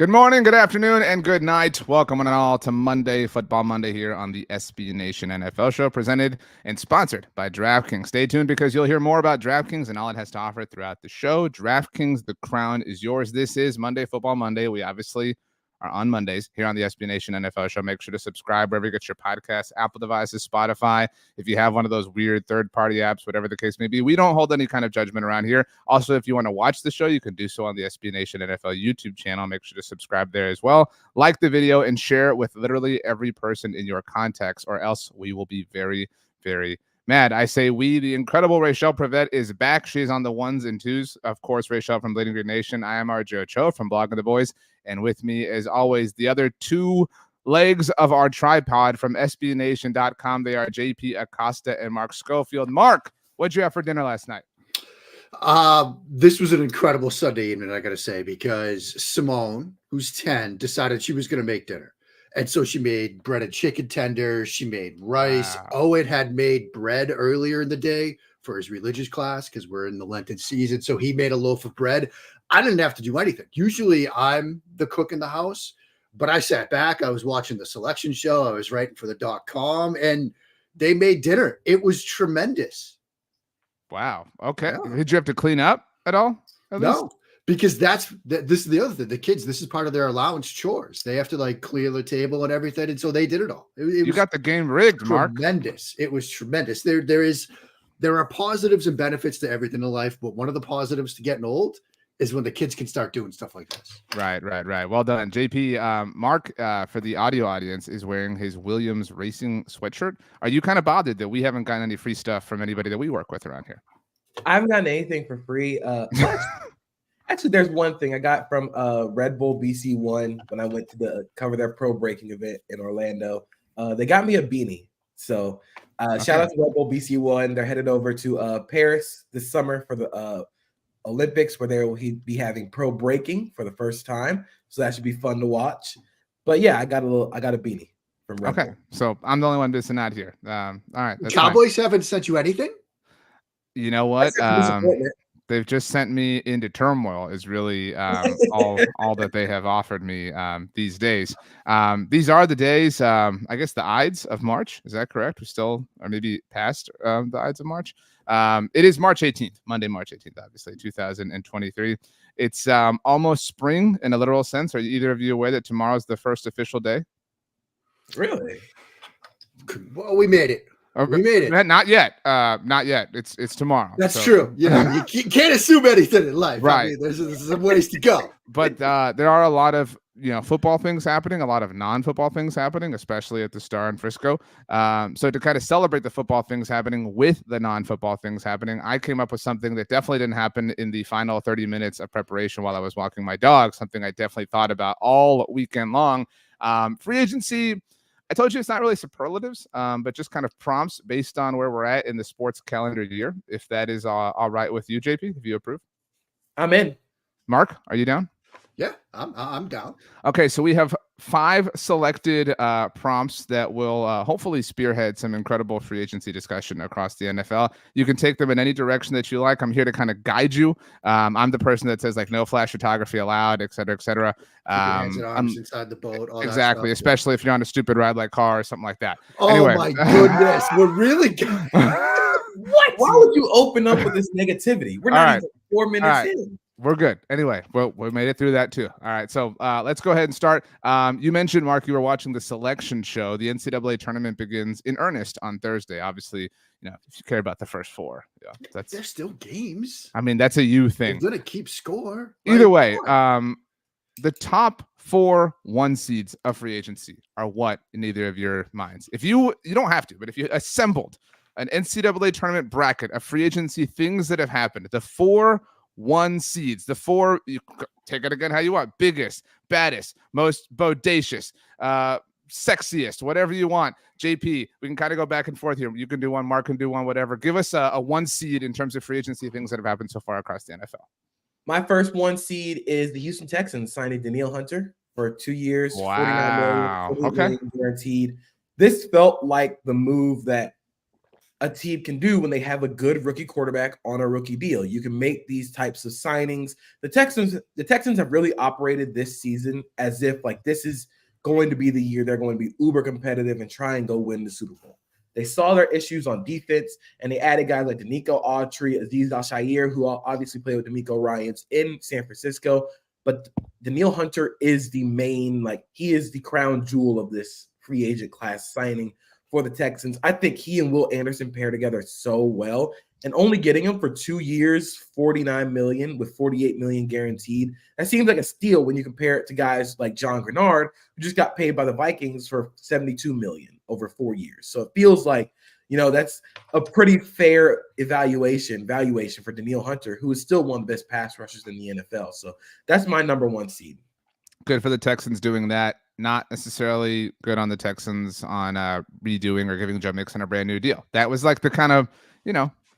Good morning, good afternoon, and good night. Welcome one and all to Monday Football Monday here on the SB Nation NFL show, presented and sponsored by DraftKings. Stay tuned because you'll hear more about DraftKings and all it has to offer throughout the show. DraftKings, the crown is yours. This is Monday Football Monday. We obviously are on Mondays here on the SB Nation NFL show. Make sure to subscribe wherever you get your podcasts, Apple devices, Spotify. If you have one of those weird third-party apps, whatever the case may be, we don't hold any kind of judgment around here. Also, if you want to watch the show, you can do so on the SB Nation NFL YouTube channel. Make sure to subscribe there as well. Like the video and share it with literally every person in your contacts, or else we will be very, very mad. I say we, the incredible Rachel Prevet is back. She's on the ones and twos. Of course, Rachel from Bleeding Green Nation. I am RJ Ochoa from Blogging the Boys. And with me, as always, the other two legs of our tripod from SBNation.com. They are JP Acosta and Mark Schofield. Mark, what'd you have for dinner last night? This was an incredible Sunday evening, I got to say, because Simone, who's 10, decided she was going to make dinner. And so she made breaded chicken tenders. She made rice. Wow. Owen had made bread earlier in the day for his religious class because we're in the Lenten season. So he made a loaf of bread. I didn't have to do anything. Usually I'm the cook in the house, but I sat back. I was watching the selection show. I was writing for the .com, and they made dinner. It was tremendous. Wow. Okay. Yeah. Did you have to clean up at all? No, because this is the other thing. The kids, this is part of their allowance chores. They have to like clear the table and everything. And so they did it all. It You got the game rigged, Mark. tremendous. It was tremendous. There are positives and benefits to everything in life, but one of the positives to getting old is when the kids can start doing stuff like this. Right. Well done. JP, Mark, for the audio audience, is wearing his Williams Racing sweatshirt. Are you kind of bothered that we haven't gotten any free stuff from anybody that we work with around here? I haven't gotten anything for free. Actually, there's one thing I got from Red Bull BC1 when I went to cover their pro breaking event in Orlando. They got me a beanie. So shout out to Red Bull BC1. They're headed over to Paris this summer for the Olympics, where they will be having pro breaking for the first time. So that should be fun to watch. But yeah, I got a beanie from Red Bull. So I'm the only one missing out here. All right. Cowboys haven't sent you anything? You know what? They've just sent me into turmoil is really all that they have offered me these days. These are the days, I guess, the Ides of March. Is that correct? We still are maybe past the Ides of March. It is March 18th, Monday, March 18th, obviously, 2023. It's almost spring in a literal sense. Are either of you aware that tomorrow's the first official day? Really? Well, we made it. We made it. Not yet. Not yet. It's tomorrow. That's true. You know, you can't assume anything in life. Right. I mean, there's some ways to go. But there are a lot of football things happening, a lot of non-football things happening, especially at the Star in Frisco. So to kind of celebrate the football things happening with the non-football things happening, I came up with something that definitely didn't happen in the final 30 minutes of preparation while I was walking my dog. Something I definitely thought about all weekend long. Free agency. I told you it's not really superlatives, but just kind of prompts based on where we're at in the sports calendar year. If that is all right with you, JP, if you approve. I'm in. Mark, are you down? Yeah, I'm down. Okay, so we have 5 selected prompts that will hopefully spearhead some incredible free agency discussion across the NFL. You can take them in any direction that you like. I'm here to kind of guide you. I'm the person that says like no flash photography allowed, et cetera, et cetera. Hands and arms inside the boat. All exactly, that stuff. especially if you're on a stupid ride like car or something like that. Oh anyway. My goodness, we're really What? Why would you open up with this negativity? We're not even 4 minutes in. We're good. Anyway, well, we made it through that too. All right, so let's go ahead and start. You mentioned, Mark, you were watching the selection show. The NCAA tournament begins in earnest on Thursday. Obviously, if you care about the first 4, there's still games. I mean, that's a you thing. They're gonna keep score. Either way, the top 4 1 seeds of free agency are what in either of your minds? If you don't have to, but if you assembled an NCAA tournament bracket of free agency things that have happened, the 4 1 seeds, the 4, you take it again how you want, biggest, baddest, most bodacious, sexiest, whatever you want. JP, we can kind of go back and forth here. You can do one, Mark can do one, whatever. Give us a 1 seed in terms of free agency things that have happened so far across the NFL. My first 1 seed is the Houston Texans signing Danielle Hunter for 2 years, wow. $49 million guaranteed. This felt like the move that a team can do when they have a good rookie quarterback on a rookie deal. You can make these types of signings. The Texans have really operated this season as if like this is going to be the year they're going to be uber competitive and try and go win the Super Bowl. They saw their issues on defense, and they added guys like Danico Autry, Azeez Al-Shaair, who obviously played with D'Amico Ryans in San Francisco. But Danielle Hunter is the main, like he is the crown jewel of this free agent class signing for the Texans. I think he and Will Anderson pair together so well, and only getting him for 2 years, $49 million with $48 million guaranteed. That seems like a steal when you compare it to guys like John Grenard, who just got paid by the Vikings for $72 million over 4 years. So it feels like, that's a pretty fair valuation for Danielle Hunter, who is still one of the best pass rushers in the NFL. So that's my number 1 seed. Good for the Texans doing that. Not necessarily good on the Texans on redoing or giving Joe Mixon a brand new deal. That was like the kind of,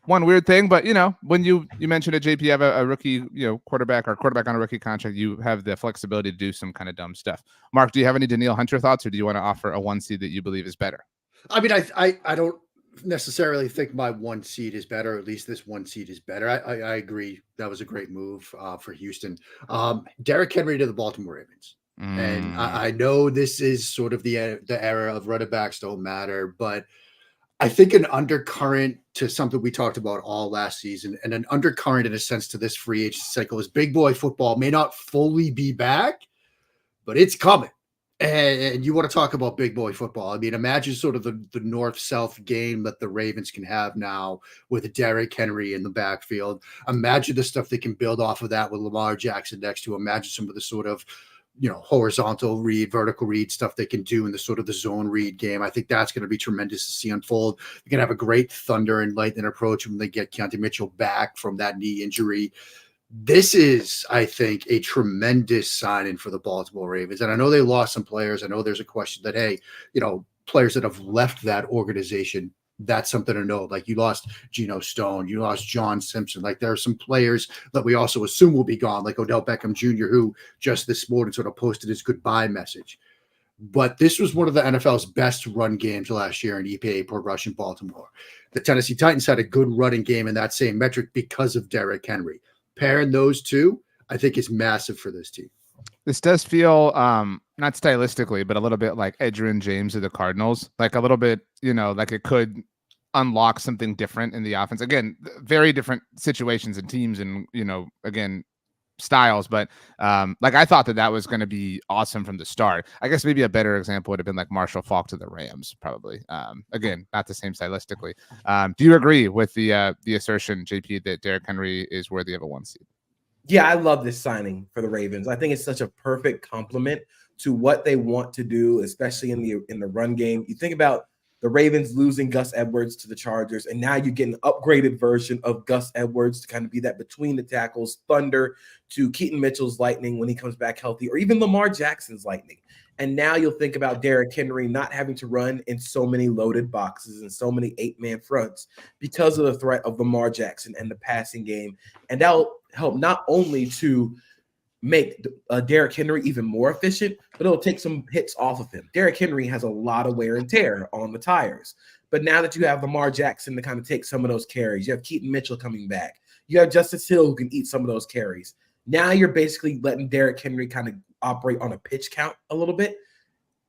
one weird thing. But, when you mentioned it, JP, you have a rookie, quarterback or quarterback on a rookie contract, you have the flexibility to do some kind of dumb stuff. Mark, do you have any Danielle Hunter thoughts, or do you want to offer a 1 seed that you believe is better? I mean, I don't necessarily think my 1 seed is better. At least this 1 seed is better. I agree. That was a great move for Houston. Derrick Henry to the Baltimore Ravens. And I know this is sort of the era of running backs don't matter, but I think an undercurrent to something we talked about all last season, and an undercurrent in a sense to this free agent cycle, is big boy football may not fully be back, but it's coming. And you want to talk about big boy football. I mean, imagine sort of the north-south game that the Ravens can have now with Derrick Henry in the backfield. Imagine the stuff they can build off of that with Lamar Jackson next to him. Imagine some of the sort of horizontal read, vertical read stuff they can do in the sort of the zone read game. I think that's going to be tremendous to see unfold. You're going to have a great thunder and lightning approach when they get Keontae Mitchell back from that knee injury. This is, I think, a tremendous signing for the Baltimore Ravens. And I know they lost some players. I know there's a question that, hey, players that have left that organization, that's something to know. Like you lost Geno Stone, you lost John Simpson. Like there are some players that we also assume will be gone, like Odell Beckham Jr., who just this morning sort of posted his goodbye message. But this was one of the NFL's best run games last year in EPA per rush in Baltimore. The Tennessee Titans had a good running game in that same metric because of Derrick Henry. Pairing those two, I think, is massive for this team. This does feel not stylistically, but a little bit like Edgerrin James of the Cardinals, like a little bit, like it could unlock something different in the offense. Again, very different situations and teams and, again, styles. But like I thought that was going to be awesome from the start. I guess maybe a better example would have been like Marshall Faulk to the Rams, probably. Again, not the same stylistically. Do you agree with the assertion, JP, that Derrick Henry is worthy of a 1 seed? Yeah, I love this signing for the Ravens. I think it's such a perfect complement to what they want to do, especially in the run game. You think about the Ravens losing Gus Edwards to the Chargers, and now you get an upgraded version of Gus Edwards to kind of be that between the tackles thunder to Keaton Mitchell's lightning when he comes back healthy, or even Lamar Jackson's lightning. And now you'll think about Derrick Henry not having to run in so many loaded boxes and so many 8-man fronts because of the threat of Lamar Jackson and the passing game. And that'll help not only to make Derrick Henry even more efficient, but it'll take some hits off of him. Derrick Henry has a lot of wear and tear on the tires. But now that you have Lamar Jackson to kind of take some of those carries, you have Keaton Mitchell coming back, you have Justice Hill who can eat some of those carries. Now you're basically letting Derrick Henry kind of operate on a pitch count a little bit,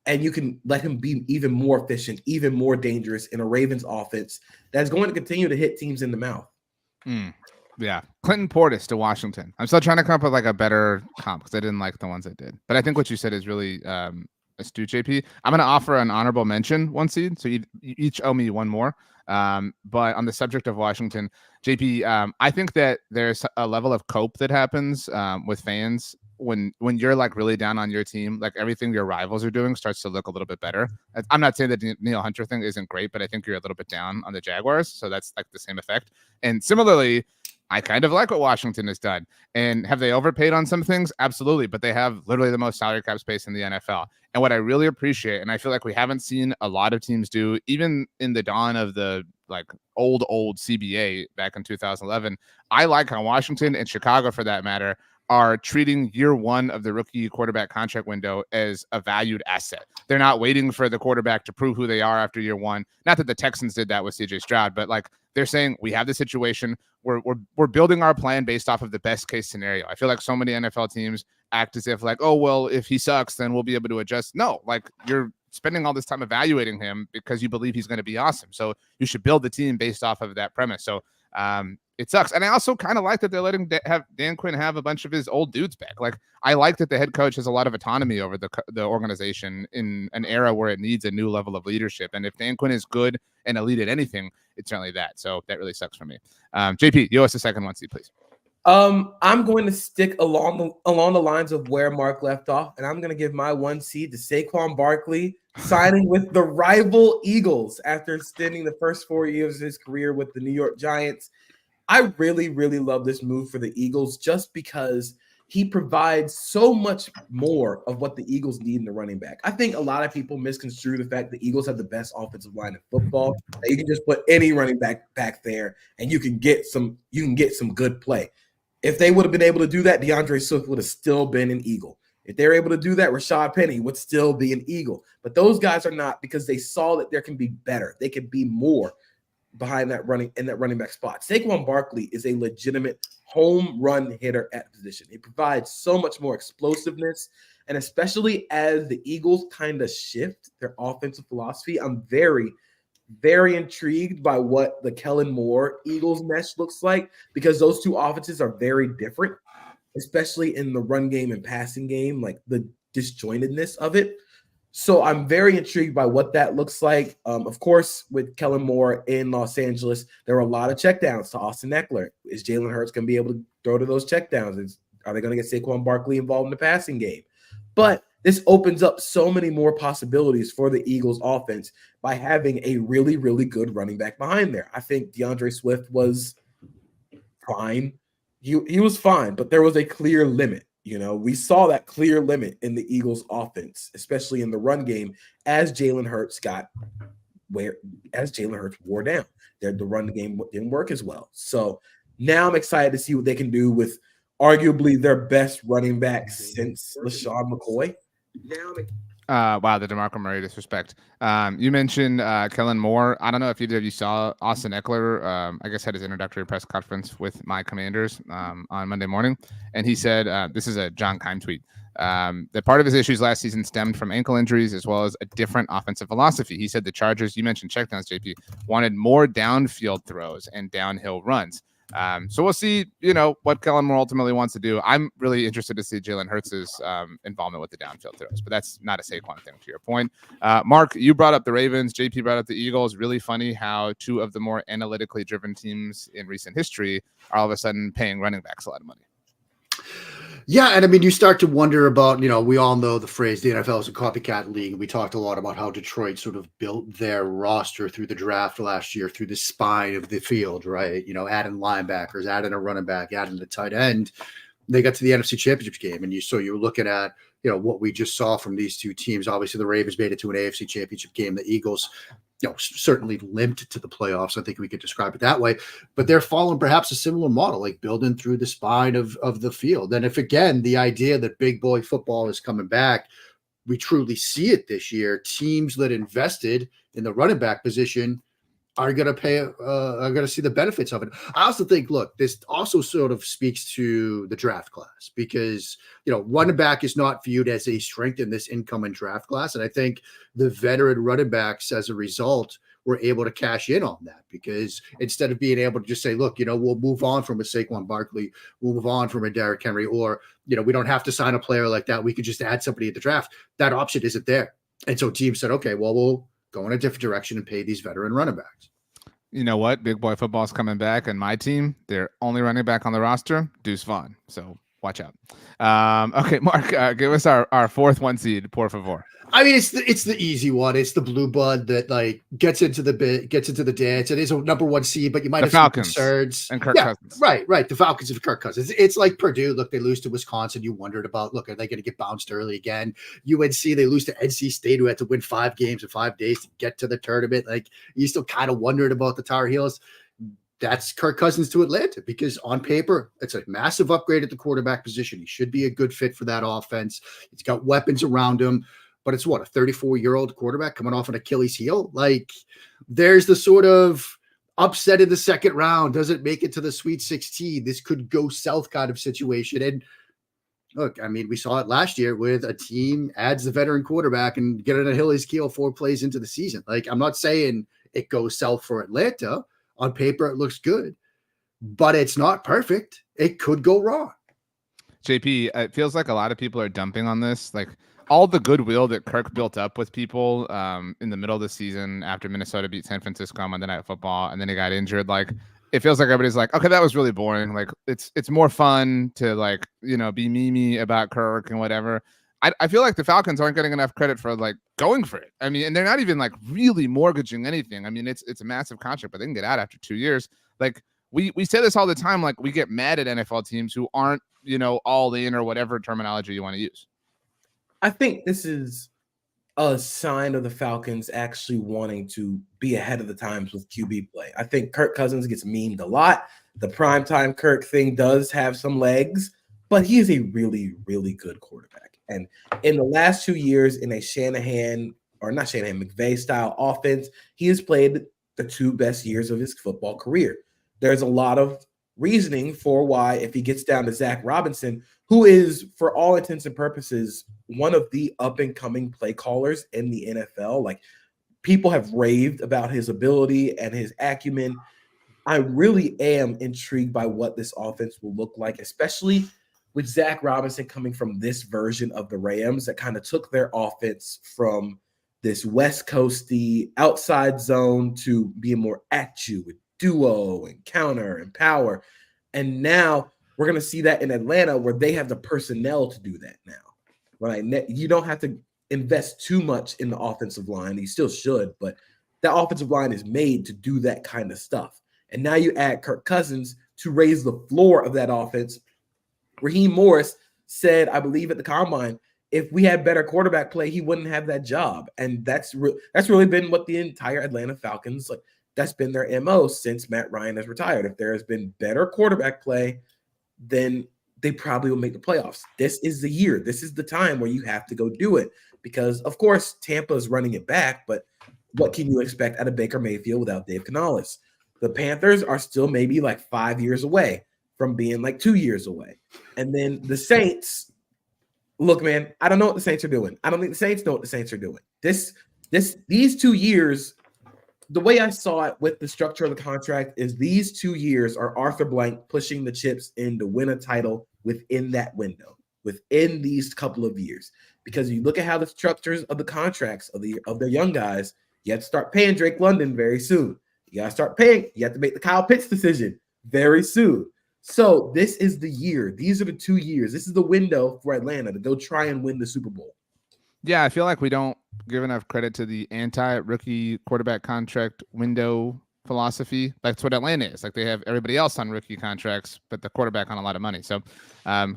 and you can let him be even more efficient, even more dangerous in a Ravens offense that's going to continue to hit teams in the mouth. Yeah. Clinton Portis to Washington. I'm still trying to come up with like a better comp because I didn't like the ones I did. But I think what you said is really astute, JP. I'm going to offer an honorable mention 1 seed. So you each owe me 1 more. But on the subject of Washington, JP, I think that there's a level of cope that happens with fans when you're like really down on your team. Like everything your rivals are doing starts to look a little bit better. I'm not saying that the Danielle Hunter thing isn't great, but I think you're a little bit down on the Jaguars. So that's like the same effect. And similarly, I kind of like what Washington has done. And have they overpaid on some things? Absolutely. But they have literally the most salary cap space in the NFL. And what I really appreciate, and I feel like we haven't seen a lot of teams do, even in the dawn of the like old CBA back in 2011, I like how Washington and Chicago, for that matter, are treating year one of the rookie quarterback contract window as a valued asset. They're not waiting for the quarterback to prove who they are after year one. Not that the Texans did that with CJ Stroud, but like they're saying, we have the situation. We're building our plan based off of the best case scenario. I feel like so many NFL teams act as if like, oh, well, if he sucks, then we'll be able to adjust. No, like you're spending all this time evaluating him because you believe he's going to be awesome. So you should build the team based off of that premise. So it sucks. And I also kind of like that they're letting Dan Quinn have a bunch of his old dudes back. Like I like that the head coach has a lot of autonomy over the organization in an era where it needs a new level of leadership. And if Dan Quinn is good and elite at anything, it's certainly that. So that really sucks for me. JP, you us the second one seed, please. I'm going to stick along the lines of where Mark left off, and I'm going to give my 1 seed to Saquon Barkley signing with the rival Eagles after spending the first 4 years of his career with the New York Giants. I really, really love this move for the Eagles just because he provides so much more of what the Eagles need in the running back. I think a lot of people misconstrue the fact the Eagles have the best offensive line in football. You can just put any running back there, and you can get some good play. If they would have been able to do that, DeAndre Swift would have still been an Eagle. If they're able to do that, Rashad Penny would still be an Eagle. But those guys are not, because they saw that there can be better. They can be more behind that running back spot. Saquon Barkley is a legitimate home run hitter at position. It provides so much more explosiveness. And especially as the Eagles kind of shift their offensive philosophy, I'm very, very intrigued by what the Kellen Moore Eagles mesh looks like, because those two offenses are very different, especially in the run game and passing game, like the disjointedness of it. So I'm very intrigued by what that looks like. Of course, with Kellen Moore in Los Angeles, there were a lot of checkdowns to Austin Eckler. Is Jalen Hurts going to be able to throw to those checkdowns? Are they going to get Saquon Barkley involved in the passing game? But this opens up so many more possibilities for the Eagles offense by having a really, really good running back behind there. I think DeAndre Swift was fine. He was fine, but there was a clear limit. You know, we saw that clear limit in the Eagles offense, especially in the run game, as Jalen Hurts wore down. The run game didn't work as well. So now I'm excited to see what they can do with arguably their best running back since LaShawn McCoy. Wow, the DeMarco Murray disrespect. You mentioned Kellen Moore. I don't know if either of you saw Austin Eckler, I guess had his introductory press conference with my Commanders on Monday morning. And he said, this is a John Keim tweet, that part of his issues last season stemmed from ankle injuries as well as a different offensive philosophy. He said the Chargers, you mentioned checkdowns, JP, wanted more downfield throws and downhill runs. So we'll see, what Kellen Moore ultimately wants to do. I'm really interested to see Jalen Hurts' involvement with the downfield throws, but that's not a Saquon thing, to your point. Mark, you brought up the Ravens. JP brought up the Eagles. Really funny how two of the more analytically driven teams in recent history are all of a sudden paying running backs a lot of money. Yeah, and I mean, you start to wonder about, we all know the phrase, the NFL is a copycat league. We talked a lot about how Detroit sort of built their roster through the draft last year, through the spine of the field, right? Adding linebackers, adding a running back, adding a tight end. They got to the NFC Championship game, and you're looking at, what we just saw from these two teams. Obviously, the Ravens made it to an AFC Championship game. The Eagles, certainly limped to the playoffs. I think we could describe it that way. But they're following perhaps a similar model, like building through the spine of the field. And if, again, the idea that big boy football is coming back, we truly see it this year. Teams that invested in the running back position are going to see the benefits of it. I also think, look, this also sort of speaks to the draft class because, running back is not viewed as a strength in this incoming draft class. And I think the veteran running backs, as a result, were able to cash in on that because instead of being able to just say, look, we'll move on from a Saquon Barkley, we'll move on from a Derrick Henry, or, we don't have to sign a player like that. We could just add somebody at the draft. That option isn't there. And so teams said, okay, well, we'll go in a different direction and pay these veteran running backs. You know what? Big boy football is coming back, and my team, they're only running back on the roster, Deuce Vaughn. So watch out. Okay, Mark, give us our fourth 1 seed, por favor. I mean, it's the easy one. It's the blue blood that gets into the dance. It is a number 1 seed, but you might have Falcons some concerns. And Kirk Cousins. Right. The Falcons and Kirk Cousins. It's like Purdue. Look, they lose to Wisconsin. You wondered about, look, are they going to get bounced early again? UNC, they lose to NC State, who had to win 5 games in 5 days to get to the tournament. Like, you still kind of wondered about the Tar Heels. that's Kirk Cousins to Atlanta, because on paper, it's a massive upgrade at the quarterback position. He should be a good fit for that offense. He's got weapons around him, but it's what, a 34-year-old quarterback coming off an Achilles heel? Like, there's the sort of upset in the second round, doesn't make it to the Sweet 16. This could go south kind of situation. And look, I mean, we saw it last year with a team adds the veteran quarterback and get an Achilles heel 4 plays into the season. Like, I'm not saying it goes south for Atlanta. On paper, it looks good, but it's not perfect. It could go wrong. JP, it feels like a lot of people are dumping on this. Like, all the goodwill that Kirk built up with people in the middle of the season after Minnesota beat San Francisco on Monday Night Football, and then he got injured. Like, it feels like everybody's like, okay, that was really boring. Like, it's more fun to, like, you know, be memey about Kirk and whatever. I feel like the Falcons aren't getting enough credit for, like, going for it. I mean, and they're not even, like, really mortgaging anything. I mean, it's a massive contract, but they can get out after 2 years. Like, we say this all the time. Like, we get mad at NFL teams who aren't, you know, all in or whatever terminology you want to use. I think this is a sign of the Falcons actually wanting to be ahead of the times with QB play. I think Kirk Cousins gets memed a lot. The primetime Kirk thing does have some legs, but he is a really, really good quarterback. And in the last 2 years in a McVay style offense, he has played the 2 best years of his football career. There's a lot of reasoning for why, if he gets down to Zach Robinson, who is, for all intents and purposes, one of the up-and-coming play callers in the NFL. Like, people have raved about his ability and his acumen. I really am intrigued by what this offense will look like, especially with Zach Robinson coming from this version of the Rams that kind of took their offense from this West Coasty outside zone to being more at you with duo and counter and power. And now we're going to see that in Atlanta, where they have the personnel to do that now, right? You don't have to invest too much in the offensive line. You still should, but that offensive line is made to do that kind of stuff. And now you add Kirk Cousins to raise the floor of that offense. Raheem Morris said, I believe at the Combine, if we had better quarterback play, he wouldn't have that job. And that's really been what the entire Atlanta Falcons, like, that's been their MO since Matt Ryan has retired. If there has been better quarterback play, then they probably will make the playoffs. This is the year. This is the time where you have to go do it, because, of course, Tampa is running it back, but what can you expect out of Baker Mayfield without Dave Canales? The Panthers are still maybe like 5 years away from being like 2 years away. And then the Saints, look, man, I don't know what the Saints are doing. I don't think the Saints know what the Saints are doing. These 2 years, the way I saw it with the structure of the contract is these 2 years are Arthur Blank pushing the chips in to win a title within that window, within these couple of years. Because you look at how the structures of the contracts of their young guys, you have to start paying Drake London very soon. You got to start paying. You have to make the Kyle Pitts decision very soon. So this is the year. These are the 2 years. This is the window for Atlanta to go try and win the Super Bowl. Yeah, I feel like we don't give enough credit to the anti-rookie quarterback contract window philosophy. That's what Atlanta is. Like, they have everybody else on rookie contracts, but the quarterback on a lot of money. So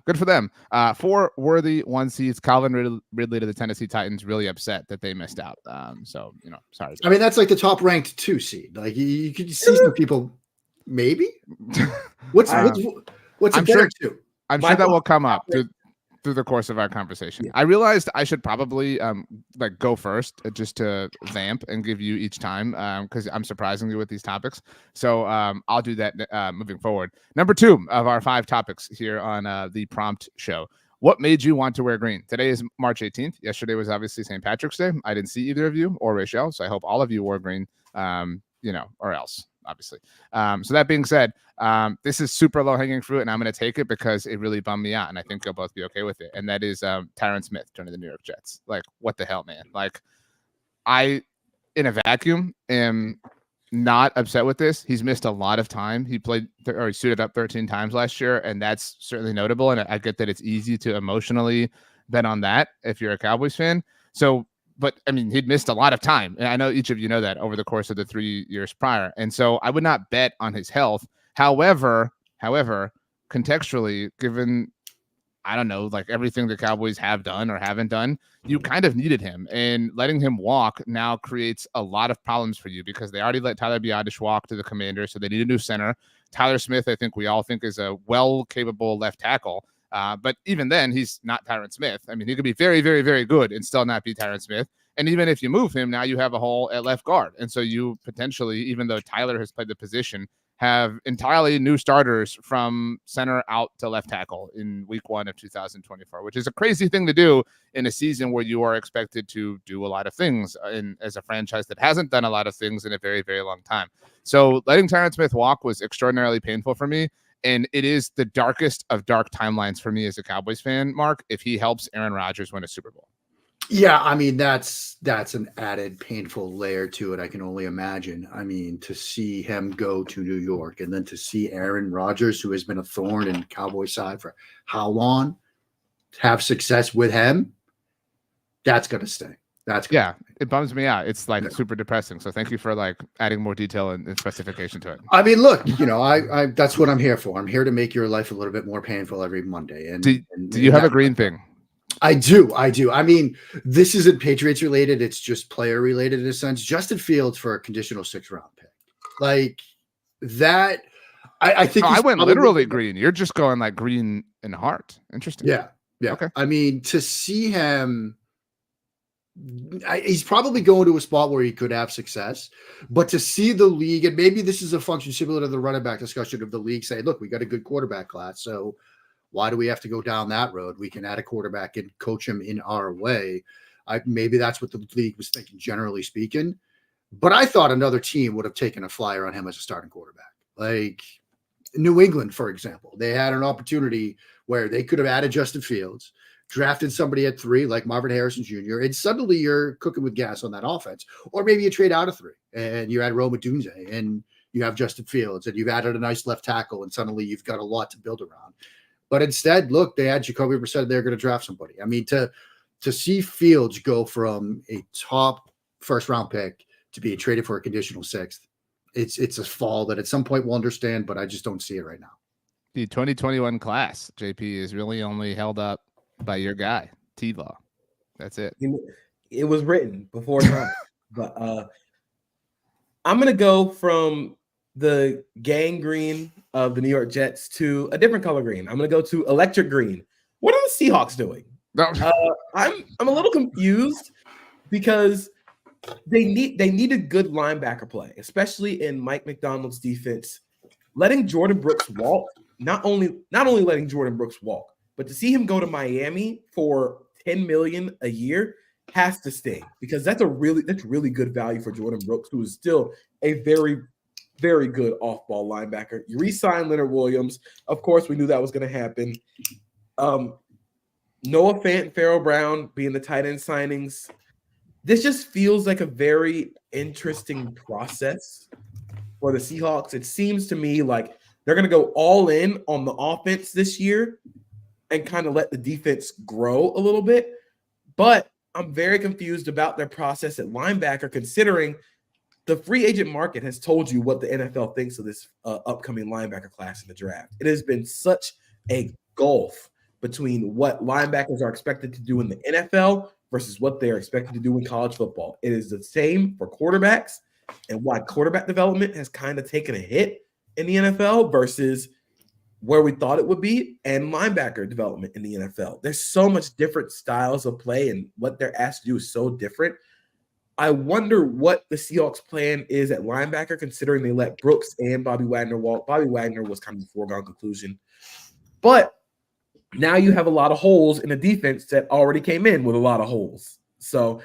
good for them. 4 worthy 1 seeds. Calvin Ridley to the Tennessee Titans, really upset that they missed out. So, you know, sorry. I mean, that's like the top ranked 2 seed. Like, you could see some people, maybe. What's a better 2? I'm sure that will come up through the course of our conversation. Yeah. I realized I should probably go first just to vamp and give you each time because I'm surprising you with these topics. So I'll do that moving forward. Number 2 of our 5 topics here on the Prompt Show. What made you want to wear green? Today is March 18th. Yesterday was obviously St. Patrick's Day. I didn't see either of you or Rachel, so I hope all of you wore green, or else, obviously. So that being said, this is super low-hanging fruit, and I'm going to take it because it really bummed me out, and I think you'll both be okay with it. And that is Tyron Smith joining the New York Jets. Like, what the hell, man? Like, I, in a vacuum, am not upset with this. He's missed a lot of time. He he suited up 13 times last year, and that's certainly notable. And I get that it's easy to emotionally bet on that if you're a Cowboys fan. So, but I mean, he'd missed a lot of time. And I know each of you know that over the course of the 3 years prior. And so I would not bet on his health. However, contextually, given I don't know, like everything the Cowboys have done or haven't done, you kind of needed him. And letting him walk now creates a lot of problems for you because they already let Tyler Biadasz walk to the Commanders, so they need a new center. Tyler Smith, I think we all think is a well-capable left tackle. But even then, he's not Tyron Smith. I mean, he could be very, very, very good and still not be Tyron Smith. And even if you move him, now you have a hole at left guard. And so you potentially, even though Tyler has played the position, have entirely new starters from center out to left tackle in week 1 of 2024, which is a crazy thing to do in a season where you are expected to do a lot of things as a franchise that hasn't done a lot of things in a very, very long time. So letting Tyron Smith walk was extraordinarily painful for me. And it is the darkest of dark timelines for me as a Cowboys fan, Mark, if he helps Aaron Rodgers win a Super Bowl. Yeah, I mean, that's an added painful layer to it. I can only imagine. I mean, to see him go to New York and then to see Aaron Rodgers, who has been a thorn in Cowboy side for how long, have success with him, that's going to stay. It bums me out. It's like super depressing. So thank you for like adding more detail and specification to it. I mean, look, I that's what I'm here for. I'm here to make your life a little bit more painful every Monday. And do you have a green thing? I do. I mean, this isn't Patriots related. It's just player related in a sense. Justin Fields for a conditional 6th-round pick. Like that. I think I went literally green. You're just going like green in heart. Interesting. Yeah. Okay. I mean, to see him, he's probably going to a spot where he could have success, but to see the league, and maybe this is a function similar to the running back discussion of the league saying, look, we got a good quarterback class. So why do we have to go down that road? We can add a quarterback and coach him in our way. Maybe that's what the league was thinking, generally speaking. But I thought another team would have taken a flyer on him as a starting quarterback. Like New England, for example, they had an opportunity where they could have added Justin Fields, drafted somebody at 3 like Marvin Harrison Jr., and suddenly you're cooking with gas on that offense. Or maybe you trade out of 3 and you add Rome Odunze and you have Justin Fields and you've added a nice left tackle and suddenly you've got a lot to build around. But instead, look, they had Jacoby Brissett. They're going to draft somebody. I mean, to see Fields go from a top 1st-round pick to being traded for a conditional 6th, it's a fall that at some point we'll understand, but I just don't see it right now. The 2021 class, JP, is really only held up by your guy, T-Law. That's it. It was written before time. But I'm going to go from the gang green of the New York Jets to a different color green. I'm going to go to electric green. What are the Seahawks doing? No. I'm a little confused because they need a good linebacker play, especially in Mike McDonald's defense. Letting Jordan Brooks walk, not only letting Jordan Brooks walk, but to see him go to Miami for $10 million a year has to stay because that's really good value for Jordan Brooks, who is still a very, very good off-ball linebacker. You re-sign Leonard Williams. Of course, we knew that was going to happen. Noah Fant and Pharaoh Brown being the tight end signings. This just feels like a very interesting process for the Seahawks. It seems to me like they're going to go all in on the offense this year and kind of let the defense grow a little bit. But I'm very confused about their process at linebacker, considering the free agent market has told you what the NFL thinks of this upcoming linebacker class in the draft. It has been such a gulf between what linebackers are expected to do in the NFL versus what they're expected to do in college football. It is the same for quarterbacks, and why quarterback development has kind of taken a hit in the NFL versus where we thought it would be, and linebacker development in the NFL. There's so much different styles of play, and what they're asked to do is so different. I wonder what the Seahawks plan is at linebacker, considering they let Brooks and Bobby Wagner walk. Bobby Wagner was kind of a foregone conclusion. But now you have a lot of holes in a defense that already came in with a lot of holes. So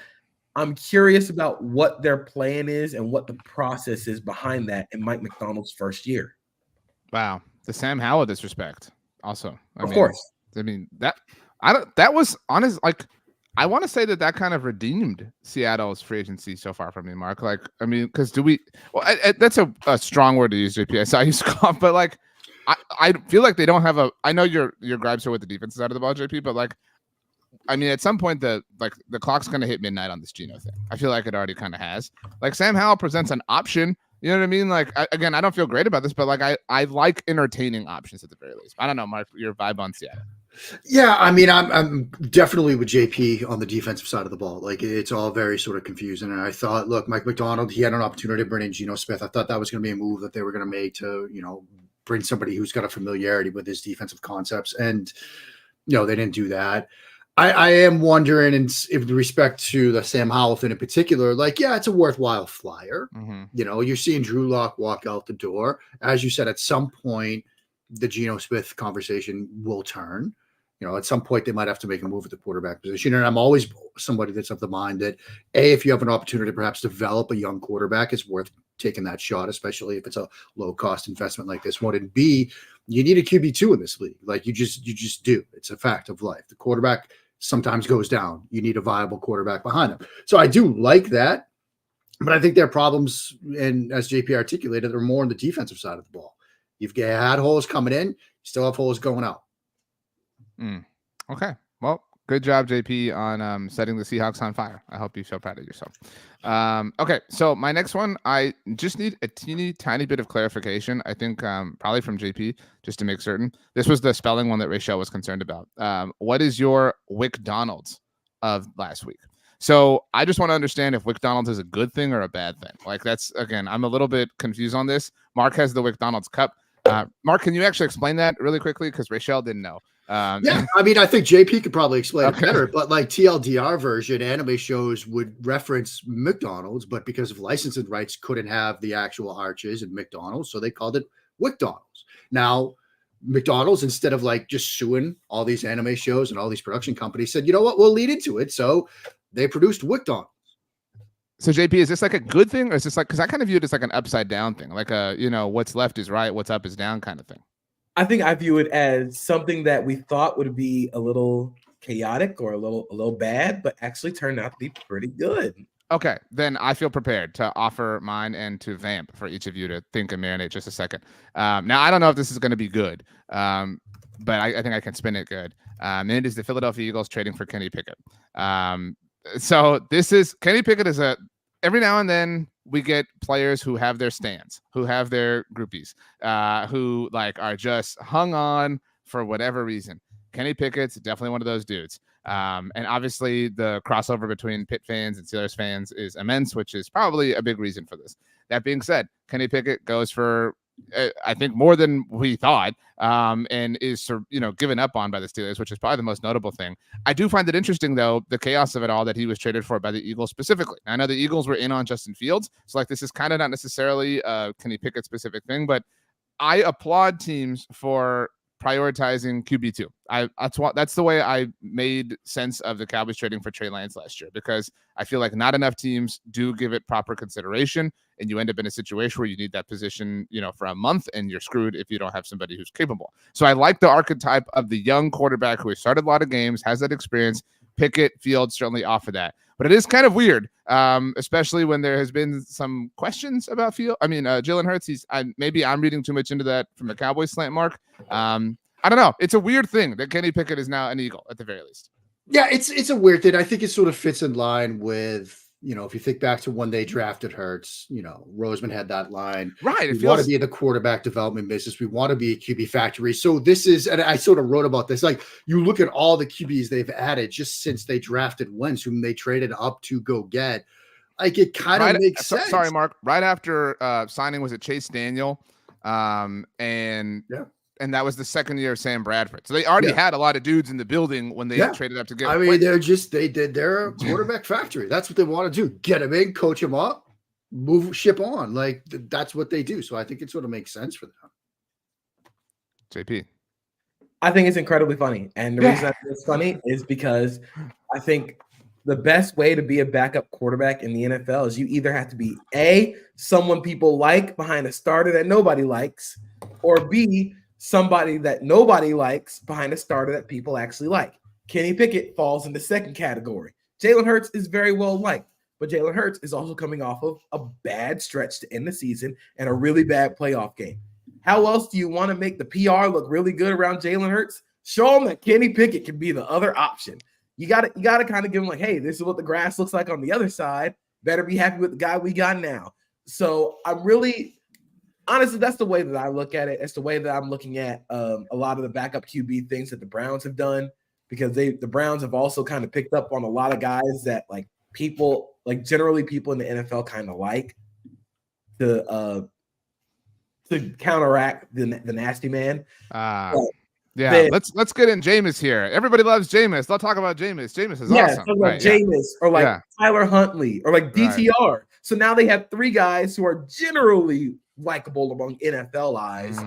I'm curious about what their plan is and what the process is behind that in Mike McDonald's first year. Wow. The Sam Howell disrespect also. Of course. I mean, that was honest. Like, I want to say that kind of redeemed Seattle's free agency so far for me, Mark. Like, I mean, because that's a strong word to use, JP. I saw you scoff, but like, I feel like they don't have I know your gripes are with the defense side of the ball, JP, but like, I mean, at some point the clock's going to hit midnight on this Geno thing. I feel like it already kind of has. Like, Sam Howell presents an option. You know what I mean? Like, I don't feel great about this, but like, I like entertaining options at the very least. I don't know, Mark, your vibe on Seattle. Yeah, I mean, I'm definitely with JP on the defensive side of the ball. Like it's all very sort of confusing. And I thought, look, Mike McDonald, he had an opportunity to bring in Geno Smith. I thought that was going to be a move that they were going to make to, bring somebody who's got a familiarity with his defensive concepts. And they didn't do that. I am wondering, and with respect to the Sam Howell thing in particular, like, yeah, it's a worthwhile flyer. Mm-hmm. You're seeing Drew Lock walk out the door. As you said, at some point, the Geno Smith conversation will turn. At some point they might have to make a move at the quarterback position. And I'm always somebody that's of the mind that if you have an opportunity to perhaps develop a young quarterback, it's worth taking that shot, especially if it's a low cost investment like this one. And B, you need a QB2 in this league. Like you just do. It's a fact of life. The quarterback sometimes goes down. You need a viable quarterback behind them. So I do like that, but I think there are problems, and as JP articulated, they're more on the defensive side of the ball. You've had holes coming in, you still have holes going out. Okay. Well, good job, JP, on setting the Seahawks on fire. I hope you feel proud of yourself. Okay. So my next one, I just need a teeny tiny bit of clarification. I think probably from JP, just to make certain. This was the spelling one that Rachel was concerned about. What is your WcDonald's of last week? So I just want to understand if WcDonald's is a good thing or a bad thing. Like that's, again, I'm a little bit confused on this. Mark has the WcDonald's cup. Mark, can you actually explain that really quickly? Because Rachel didn't know. Yeah, I mean, I think JP could probably explain it better, but like TLDR version, anime shows would reference McDonald's, but because of licensing rights, couldn't have the actual arches and McDonald's, so they called it WcDonald's. Now, McDonald's, instead of like just suing all these anime shows and all these production companies, said, you know what, we'll lead into it. So they produced WcDonald's. So JP, is this like a good thing, or is this like, because I kind of view it as like an upside down thing, like a what's left is right, what's up is down kind of thing. I think I view it as something that we thought would be a little chaotic or a little bad, but actually turned out to be pretty good. Okay, then I feel prepared to offer mine and to vamp for each of you to think and marinate just a second. Now, I don't know if this is going to be good, but I think I can spin it good. And it is the Philadelphia Eagles trading for Kenny Pickett. So this is Kenny Pickett is every now and then we get players who have their stands, who have their groupies, who like are just hung on for whatever reason. Kenny Pickett's definitely one of those dudes. And obviously the crossover between Pitt fans and Steelers fans is immense, which is probably a big reason for this. That being said, Kenny Pickett goes for I think more than we thought, and is given up on by the Steelers, which is probably the most notable thing. I do find it interesting, though, the chaos of it all, that he was traded for by the Eagles specifically. I know the Eagles were in on Justin Fields, so like this is kind of not necessarily a Kenny Pickett specific thing, but I applaud teams for prioritizing QB2. That's the way I made sense of the Cowboys trading for Trey Lance last year, because I feel like not enough teams do give it proper consideration, and you end up in a situation where you need that position, for a month, and you're screwed if you don't have somebody who's capable. So I like the archetype of the young quarterback who has started a lot of games, has that experience. Pickett, Fields certainly offer that. But it is kind of weird, especially when there has been some questions about Jalen Hurts. Maybe I'm reading too much into that from the Cowboys slant, Mark. I don't know. It's a weird thing that Kenny Pickett is now an Eagle at the very least. Yeah, it's a weird thing. I think it sort of fits in line with, if you think back to when they drafted Hurts, Roseman had that line. Right. We want to be in the quarterback development business. We want to be a QB factory. So this is, and I sort of wrote about this, like you look at all the QBs they've added just since they drafted Wentz, whom they traded up to go get. Like it kind of makes sense. Sorry, Mark. Right after signing, was it Chase Daniel? And that was the second year of Sam Bradford. So they already had a lot of dudes in the building when they traded up to get. I mean, they're a quarterback factory. That's what they want to do. Get them in, coach them up, move ship on. Like that's what they do. So I think it sort of makes sense for them. JP. I think it's incredibly funny. And the reason I think it's funny is because I think the best way to be a backup quarterback in the NFL is you either have to be A, someone people like behind a starter that nobody likes, or B, somebody that nobody likes behind a starter that people actually like. Kenny Pickett falls in the second category. Jalen Hurts is very well liked, but Jalen Hurts is also coming off of a bad stretch to end the season and a really bad playoff game. How else do you want to make the PR look really good around Jalen Hurts? Show them that Kenny Pickett can be the other option. You got to kind of give them like, hey, this is what the grass looks like on the other side. Better be happy with the guy we got now. So I'm really honestly, that's the way that I look at it. It's the way that I'm looking at a lot of the backup QB things that the Browns have done, because the Browns have also kind of picked up on a lot of guys that like people, like generally people in the NFL kind of like to counteract the nasty man. Yeah, let's get in. Jameis here. Everybody loves Jameis. Let's talk about Jameis. Jameis is awesome. Talk about Jameis or like Tyler Huntley or like DTR. Right. So now they have three guys who are generally likable among NFL eyes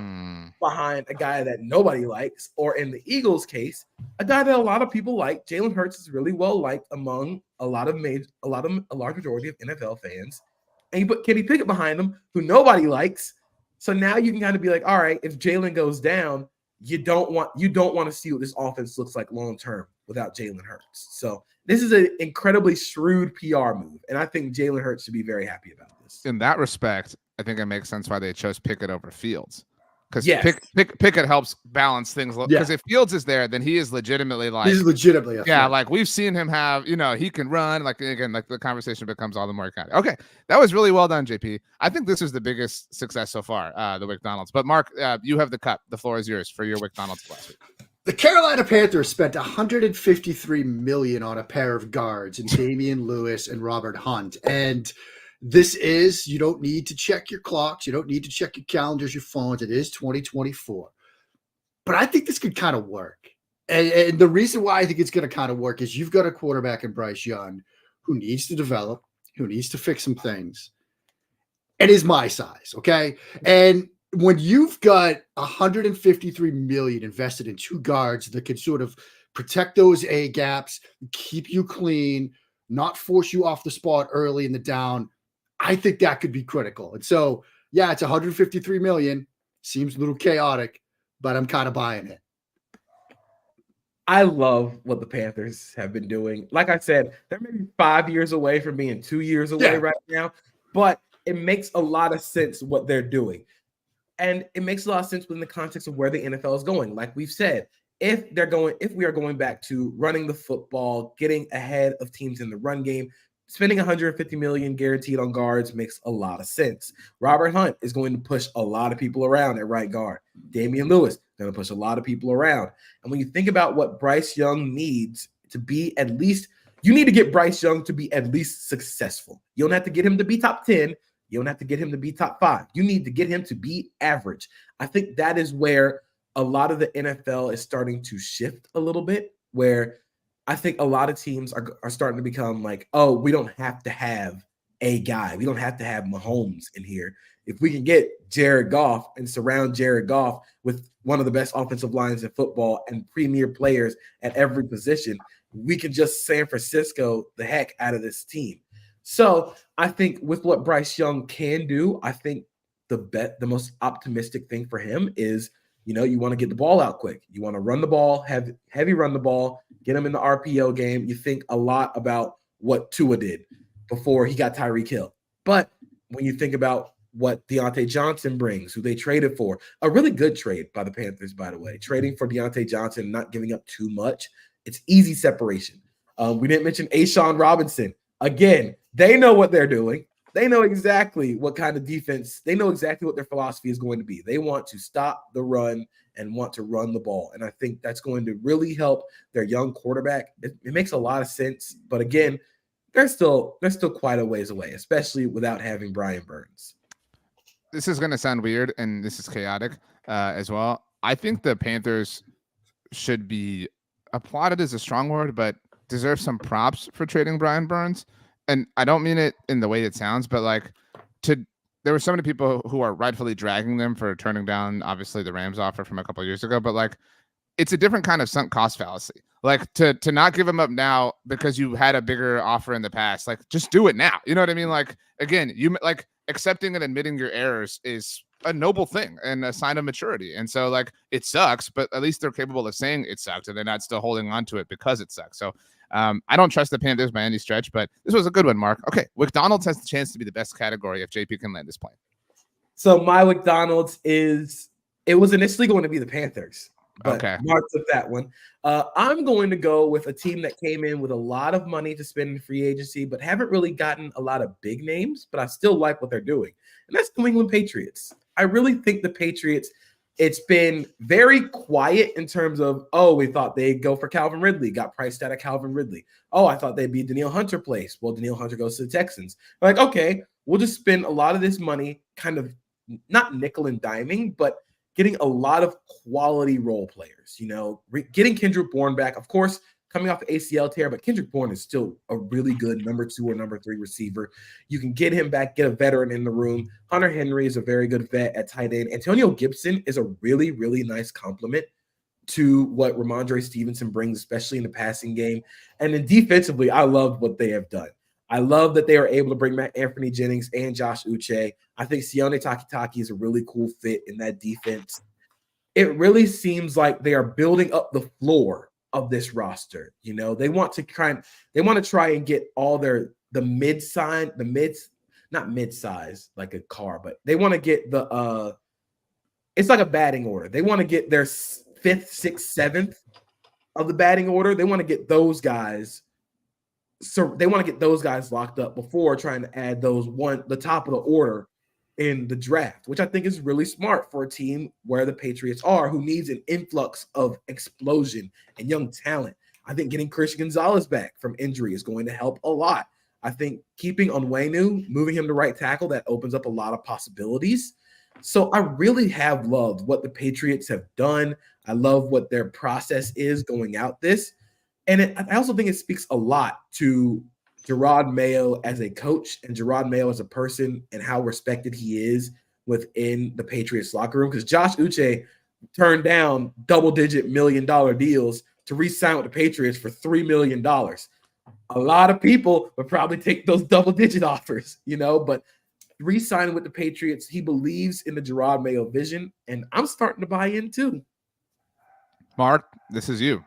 behind a guy that nobody likes, or in the Eagles' case, a guy that a lot of people like. Jalen Hurts is really well liked among a large majority of NFL fans. And you put Kenny Pickett behind him, who nobody likes. So now you can kind of be like, all right, if Jalen goes down, you don't want to see what this offense looks like long term without Jalen Hurts. So this is an incredibly shrewd PR move, and I think Jalen Hurts should be very happy about this. In that respect, I think it makes sense why they chose Pickett over Fields, because Pickett helps balance things. Because if Fields is there, then he is legitimately like like we've seen him have, he can run. Like again, like the conversation becomes all the more kind of okay. That was really well done, JP. I think this is the biggest success so far, the McDonald's. But Mark, you have the cup. The floor is yours for your McDonald's last week. The Carolina Panthers spent $153 million on a pair of guards in Damian Lewis and Robert Hunt. And this is, you don't need to check your clocks. You don't need to check your calendars, your phones. It is 2024. But I think this could kind of work. And the reason why I think it's going to kind of work is you've got a quarterback in Bryce Young who needs to develop, who needs to fix some things, and is my size, okay? And when you've got $153 million invested in two guards that can sort of protect those A gaps, keep you clean, not force you off the spot early in the down, I think that could be critical. And so, yeah, it's $153 million. Seems a little chaotic, but I'm kind of buying it. I love what the Panthers have been doing. Like I said, they're maybe 5 years away from being 2 years away right now, but it makes a lot of sense what they're doing. And it makes a lot of sense within the context of where the NFL is going. Like we've said, if we are going back to running the football, getting ahead of teams in the run game, spending $150 million guaranteed on guards makes a lot of sense. Robert Hunt is going to push a lot of people around at right guard. Damian Lewis going to push a lot of people around. And when you think about what Bryce Young needs to be, at least you need to get Bryce Young to be at least successful. You don't have to get him to be top 10. You don't have to get him to be top 5. You need to get him to be average. I think that is where a lot of the NFL is starting to shift a little bit, where I think a lot of teams are starting to become like, oh, we don't have to have a guy. We don't have to have Mahomes in here. If we can get Jared Goff and surround Jared Goff with one of the best offensive lines in football and premier players at every position, we can just San Francisco the heck out of this team. So I think with what Bryce Young can do, I think the most optimistic thing for him is, you want to get the ball out quick. You want to run the ball, have heavy run the ball, get him in the RPO game. You think a lot about what Tua did before he got Tyreek Hill. But when you think about what Deontay Johnson brings, who they traded for, a really good trade by the Panthers, by the way, trading for Deontay Johnson, not giving up too much. It's easy separation. We didn't mention A'Shawn Robinson. Again, they know what they're doing. They know exactly what kind of defense, they know exactly what their philosophy is going to be. They want to stop the run and want to run the ball. And I think that's going to really help their young quarterback. It makes a lot of sense. But again, they're still quite a ways away, especially without having Brian Burns. This is going to sound weird, and this is chaotic as well. I think the Panthers should be applauded is a strong word, but deserve some props for trading Brian Burns. And I don't mean it in the way it sounds, but there were so many people who are rightfully dragging them for turning down, obviously, the Rams offer from a couple of years ago. But it's a different kind of sunk cost fallacy. To not give him up now because you had a bigger offer in the past, just do it now. You know what I mean? Again, you accepting and admitting your errors is a noble thing and a sign of maturity. And so it sucks, but at least they're capable of saying it sucked and they're not still holding on to it because it sucks. So I don't trust the Panthers by any stretch, but this was a good one, Mark. Okay, McDonald's has the chance to be the best category if JP can land this plane. So my McDonald's it was initially going to be the Panthers. But okay, Mark took that one. I'm going to go with a team that came in with a lot of money to spend in free agency, but haven't really gotten a lot of big names, but I still like what they're doing. And that's the New England Patriots. I really think the Patriots, it's been very quiet in terms of, oh, we thought they'd go for Calvin Ridley, got priced out of Calvin Ridley. Oh, I thought they'd be Danielle Hunter place. Well, Danielle Hunter goes to the Texans. Like, okay, we'll just spend a lot of this money kind of not nickel and diming, but getting a lot of quality role players, getting Kendrick Bourne back, of course, coming off the ACL tear, but Kendrick Bourne is still a really good number 2 or number 3 receiver. You can get him back, get a veteran in the room. Hunter Henry is a very good vet at tight end. Antonio Gibson is a really, really nice compliment to what Ramondre Stevenson brings, especially in the passing game. And then defensively, I love what they have done. I love that they are able to bring back Anthony Jennings and Josh Uche. I think Sione Takitaki is a really cool fit in that defense. It really seems like they are building up the floor of this roster. They want to try and get all the not mid-size like a car, but they want to get the it's like a batting order. They want to get their 5th, 6th, 7th of the batting order. They want to get those guys. So they want to get those guys locked up before trying to add the top of the order in the draft, which I think is really smart for a team where the Patriots are, who needs an influx of explosion and young talent. I think getting Christian Gonzalez back from injury is going to help a lot. I think keeping Onwenu, moving him to right tackle, that opens up a lot of possibilities. So I really have loved what the Patriots have done. I love what their process is going out this. And I also think it speaks a lot to Jerod Mayo as a coach and Jerod Mayo as a person and how respected he is within the Patriots locker room. Because Josh Uche turned down double-digit $1 million deals to re-sign with the Patriots for $3 million. A lot of people would probably take those double-digit offers, but re-signing with the Patriots, he believes in the Jerod Mayo vision, and I'm starting to buy in too. Mark, this is you.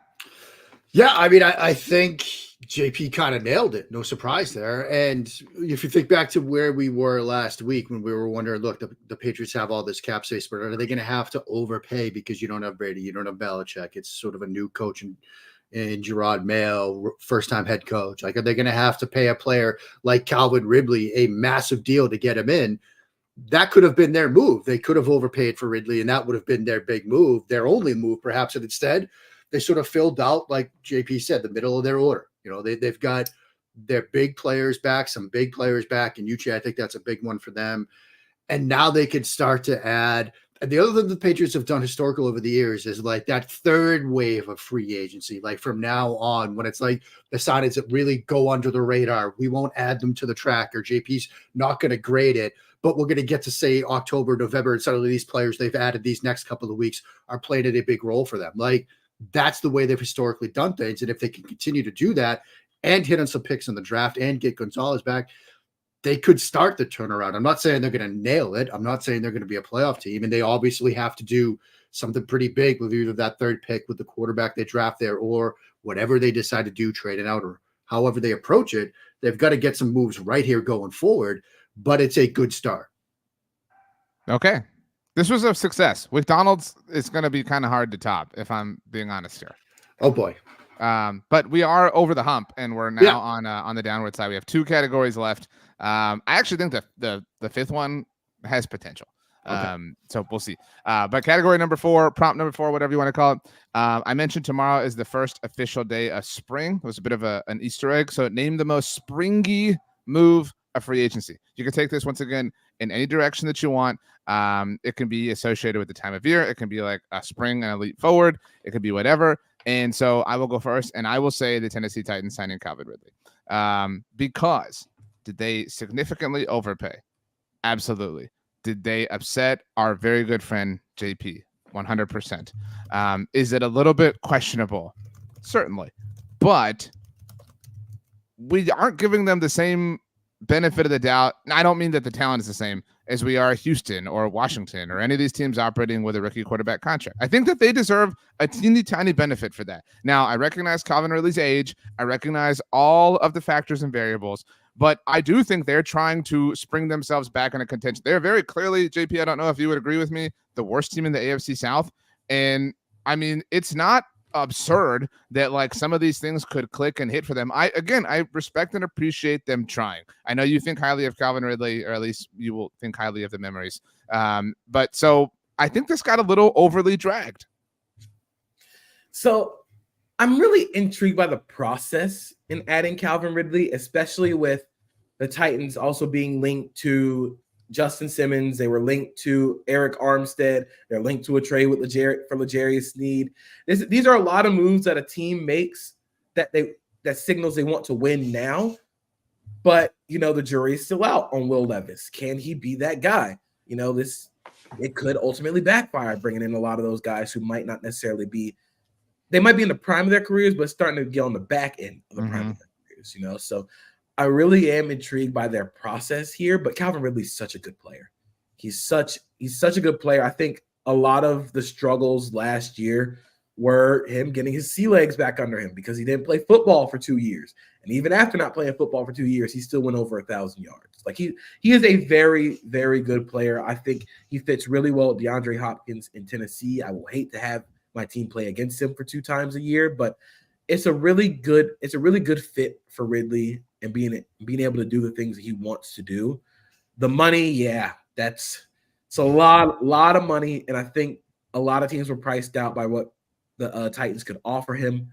Yeah, I mean, I think JP kind of nailed it. No surprise there. And if you think back to where we were last week when we were wondering, look, the Patriots have all this cap space, but are they going to have to overpay because you don't have Brady, you don't have Belichick? It's sort of a new coach in Jerod Mayo, first-time head coach. Like, are they going to have to pay a player like Calvin Ridley a massive deal to get him in? That could have been their move. They could have overpaid for Ridley, and that would have been their big move, their only move, perhaps. And instead, they sort of filled out, like JP said, the middle of their order. They've got their big players back, some big players back. And Uche, I think that's a big one for them. And now they could start to add. And the other thing the Patriots have done historical over the years is like that third wave of free agency. Like from now on, when it's like the signings that really go under the radar, we won't add them to the tracker. JP's not going to grade it, but we're going to get to say October, November, and suddenly these players they've added these next couple of weeks are playing a big role for them. Like, that's the way they've historically done things. And if they can continue to do that and hit on some picks in the draft and get Gonzalez back, they could start the turnaround. I'm not saying they're going to nail it. I'm not saying they're going to be a playoff team. And they obviously have to do something pretty big with either that third pick with the quarterback they draft there or whatever they decide to do, trading out or however they approach it. They've got to get some moves right here going forward, but it's a good start. Okay. This was a success. McDonald's is going to be kind of hard to top, if I'm being honest here. Oh boy. But we are over the hump, and we're now on the downward side. We have 2 categories left. I actually think that the 5th one has potential. Okay. So we'll see. But category number 4, prompt number 4, whatever you want to call it. I mentioned tomorrow is the first official day of spring. It was a bit of an Easter egg. So name the most springy move of free agency. You can take this once again in any direction that you want. It can be associated with the time of year. It can be like a spring and a leap forward. It could be whatever. And so I will go first, and I will say the Tennessee Titans signing Calvin Ridley. Because did they significantly overpay? Absolutely. Did they upset our very good friend JP? 100%. Is it a little bit questionable? Certainly. But we aren't giving them the same benefit of the doubt. I don't mean that the talent is the same as we are Houston or Washington or any of these teams operating with a rookie quarterback contract. I think that they deserve a teeny tiny benefit for that. Now, I recognize Calvin Ridley's age. I recognize all of the factors and variables, but I do think they're trying to spring themselves back into contention. They're very clearly, JP, I don't know if you would agree with me, the worst team in the AFC South. And I mean, it's not absurd that like some of these things could click and hit for them. I respect and appreciate them trying. I know you think highly of Calvin Ridley, or at least you will think highly of the memories But so I think this got a little overly dragged. So I'm really intrigued by the process in adding Calvin Ridley, especially with the Titans also being linked to Justin Simmons. They were linked to Eric Armstead. They're linked to a trade with L'Jarius Sneed. These are a lot of moves that a team makes that signals they want to win now. But, the jury is still out on Will Levis. Can he be that guy? It could ultimately backfire, bringing in a lot of those guys who might not necessarily be – they might be in the prime of their careers, but starting to get on the back end of the prime of their careers, So I really am intrigued by their process here, but Calvin Ridley's such a good player. He's such a good player. I think a lot of the struggles last year were him getting his sea legs back under him because he didn't play football for 2 years. And even after not playing football for 2 years, he still went over 1,000 yards. Like he is a very, very good player. I think he fits really well with DeAndre Hopkins in Tennessee. I will hate to have my team play against him for 2 times a year, but it's a really good fit for Ridley and being able to do the things that he wants to do. The money, yeah, it's a lot of money, and I think a lot of teams were priced out by what the Titans could offer him,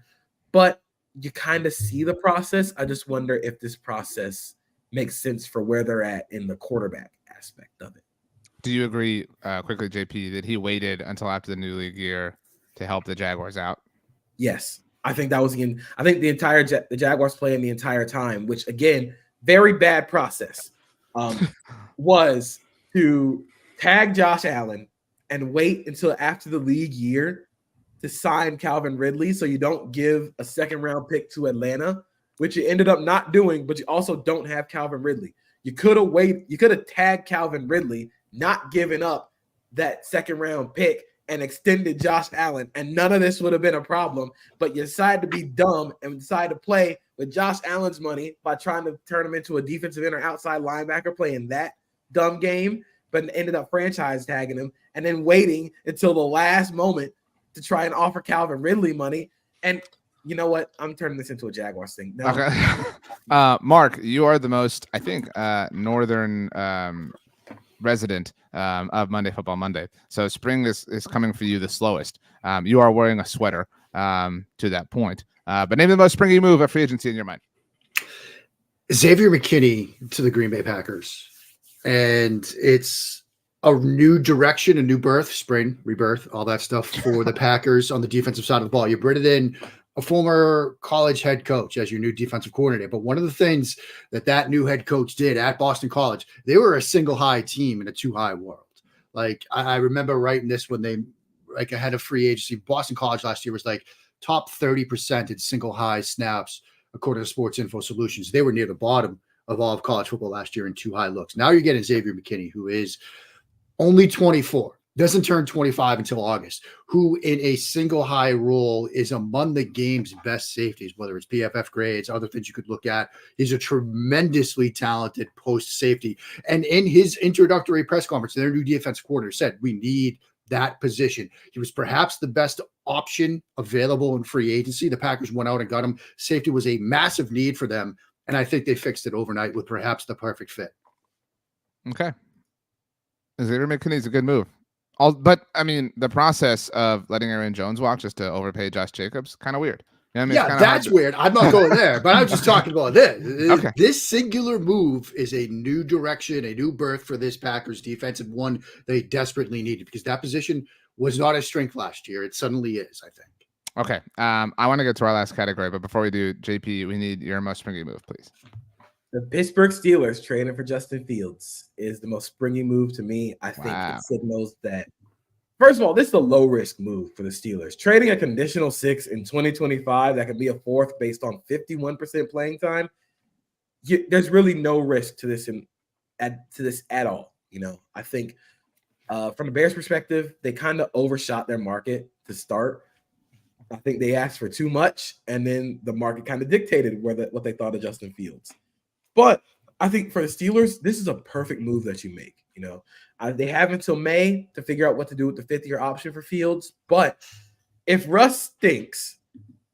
but you kind of see the process. I just wonder if this process makes sense for where they're at in the quarterback aspect of it. Do you agree, quickly, JP, that he waited until after the new league year to help the Jaguars out? Yes. I think that was the Jaguars playing the entire time, which again, very bad process, was to tag Josh Allen and wait until after the league year to sign Calvin Ridley, so you don't give a second-round pick to Atlanta, which you ended up not doing, but you also don't have Calvin Ridley. You could have tagged Calvin Ridley, not given up that second-round pick, and extended Josh Allen, and none of this would have been a problem, but you decided to be dumb and decide to play with Josh Allen's money by trying to turn him into a defensive end or outside linebacker, playing that dumb game, but ended up franchise tagging him and then waiting until the last moment to try and offer Calvin Ridley money. And you know what? I'm turning this into a Jaguars thing. No. Okay. Mark, you are the most, I think, northern resident of Monday Football Monday. So spring is coming for you the slowest. You are wearing a sweater to that point. But name the most springy move of free agency in your mind. Xavier McKinney to the Green Bay Packers. And it's a new direction, a new birth, spring, rebirth, all that stuff for the Packers on the defensive side of the ball. You bring it in a former college head coach as your new defensive coordinator. But one of the things that new head coach did at Boston College, they were a single high team in a 2-high world. Like I remember writing this when they ahead of free agency. Boston College last year was like top 30% in single high snaps, according to Sports Info Solutions. They were near the bottom of all of college football last year in 2-high looks. Now you're getting Xavier McKinney, who is only 24, doesn't turn 25 until August, who in a single high role is among the game's best safeties, whether it's PFF grades, other things you could look at. He's a tremendously talented post safety. And in his introductory press conference, their new defensive coordinator said, we need that position. He was perhaps the best option available in free agency. The Packers went out and got him. Safety was a massive need for them. And I think they fixed it overnight with perhaps the perfect fit. Okay. Xavier McKinney's a good move. But I mean, the process of letting Aaron Jones walk just to overpay Josh Jacobs, kind of weird. You know what I mean? Yeah, that's weird. I'm not going there, but I'm just talking about this. Okay. This singular move is a new direction, a new birth for this Packers defense, and one they desperately needed because that position was not a strength last year. It suddenly is, I think. Okay. I want to get to our last category, but before we do, JP, we need your most springy move, please. The Pittsburgh Steelers trading for Justin Fields is the most springy move to me. I think it signals that, first of all, this is a low-risk move for the Steelers. Trading a conditional 6 in 2025 that could be a 4th based on 51% playing time, there's really no risk to this at all. I think from the Bears' perspective, they kind of overshot their market to start. I think they asked for too much, and then the market kind of dictated what they thought of Justin Fields. But I think for the Steelers, this is a perfect move that you make. They have until May to figure out what to do with the 5th-year option for Fields. But if Russ stinks,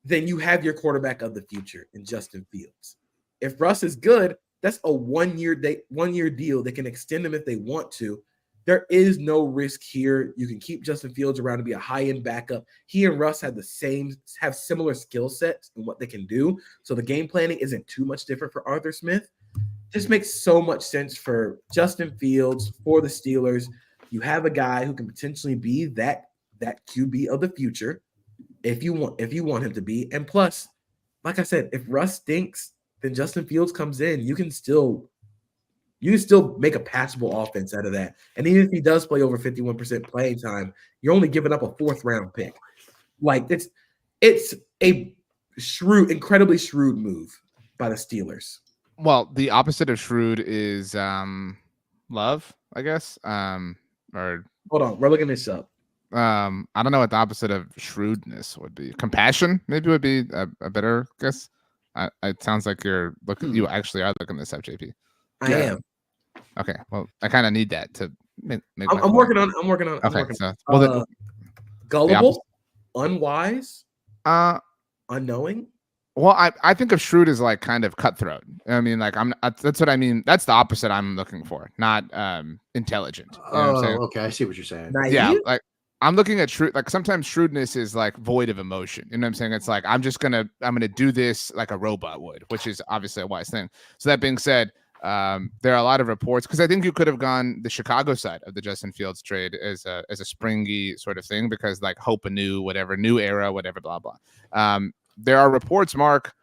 then you have your quarterback of the future in Justin Fields. If Russ is good, that's a one-year deal. They can extend him if they want to. there is no risk here. You can keep Justin Fields around to be a high-end backup. He and Russ have similar skill sets and what they can do. So the game planning isn't too much different for Arthur Smith. This makes so much sense for Justin Fields, for the Steelers. You have a guy who can potentially be that QB of the future if you want him to be. And plus, like I said, if Russ stinks, then Justin Fields comes in. You can still make a passable offense out of that. And even if he does play over 51% playing time, you're only giving up a 4th round pick. Like it's a incredibly shrewd move by the Steelers. Well, the opposite of shrewd is love, I guess. Or hold on, we're looking this up. I don't know what the opposite of shrewdness would be. Compassion maybe would be a better guess. It sounds like you're looking. You actually are looking this up, JP. I am. Okay. Well, I kind of need that to make. I'm working on. Okay. So, gullible, unwise, unknowing. Well, I think of shrewd as like kind of cutthroat. I mean, like that's what I mean. That's the opposite I'm looking for, not intelligent. You know what I'm saying? Okay, I see what you're saying. Yeah, like I'm looking at shrewd. Like sometimes shrewdness is like void of emotion. You know what I'm saying? It's like I'm gonna do this like a robot would, which is obviously a wise thing. So that being said, there are a lot of reports because I think you could have gone the Chicago side of the Justin Fields trade as a springy sort of thing because like hope anew, whatever, new era, whatever, blah blah. There are reports, Mark.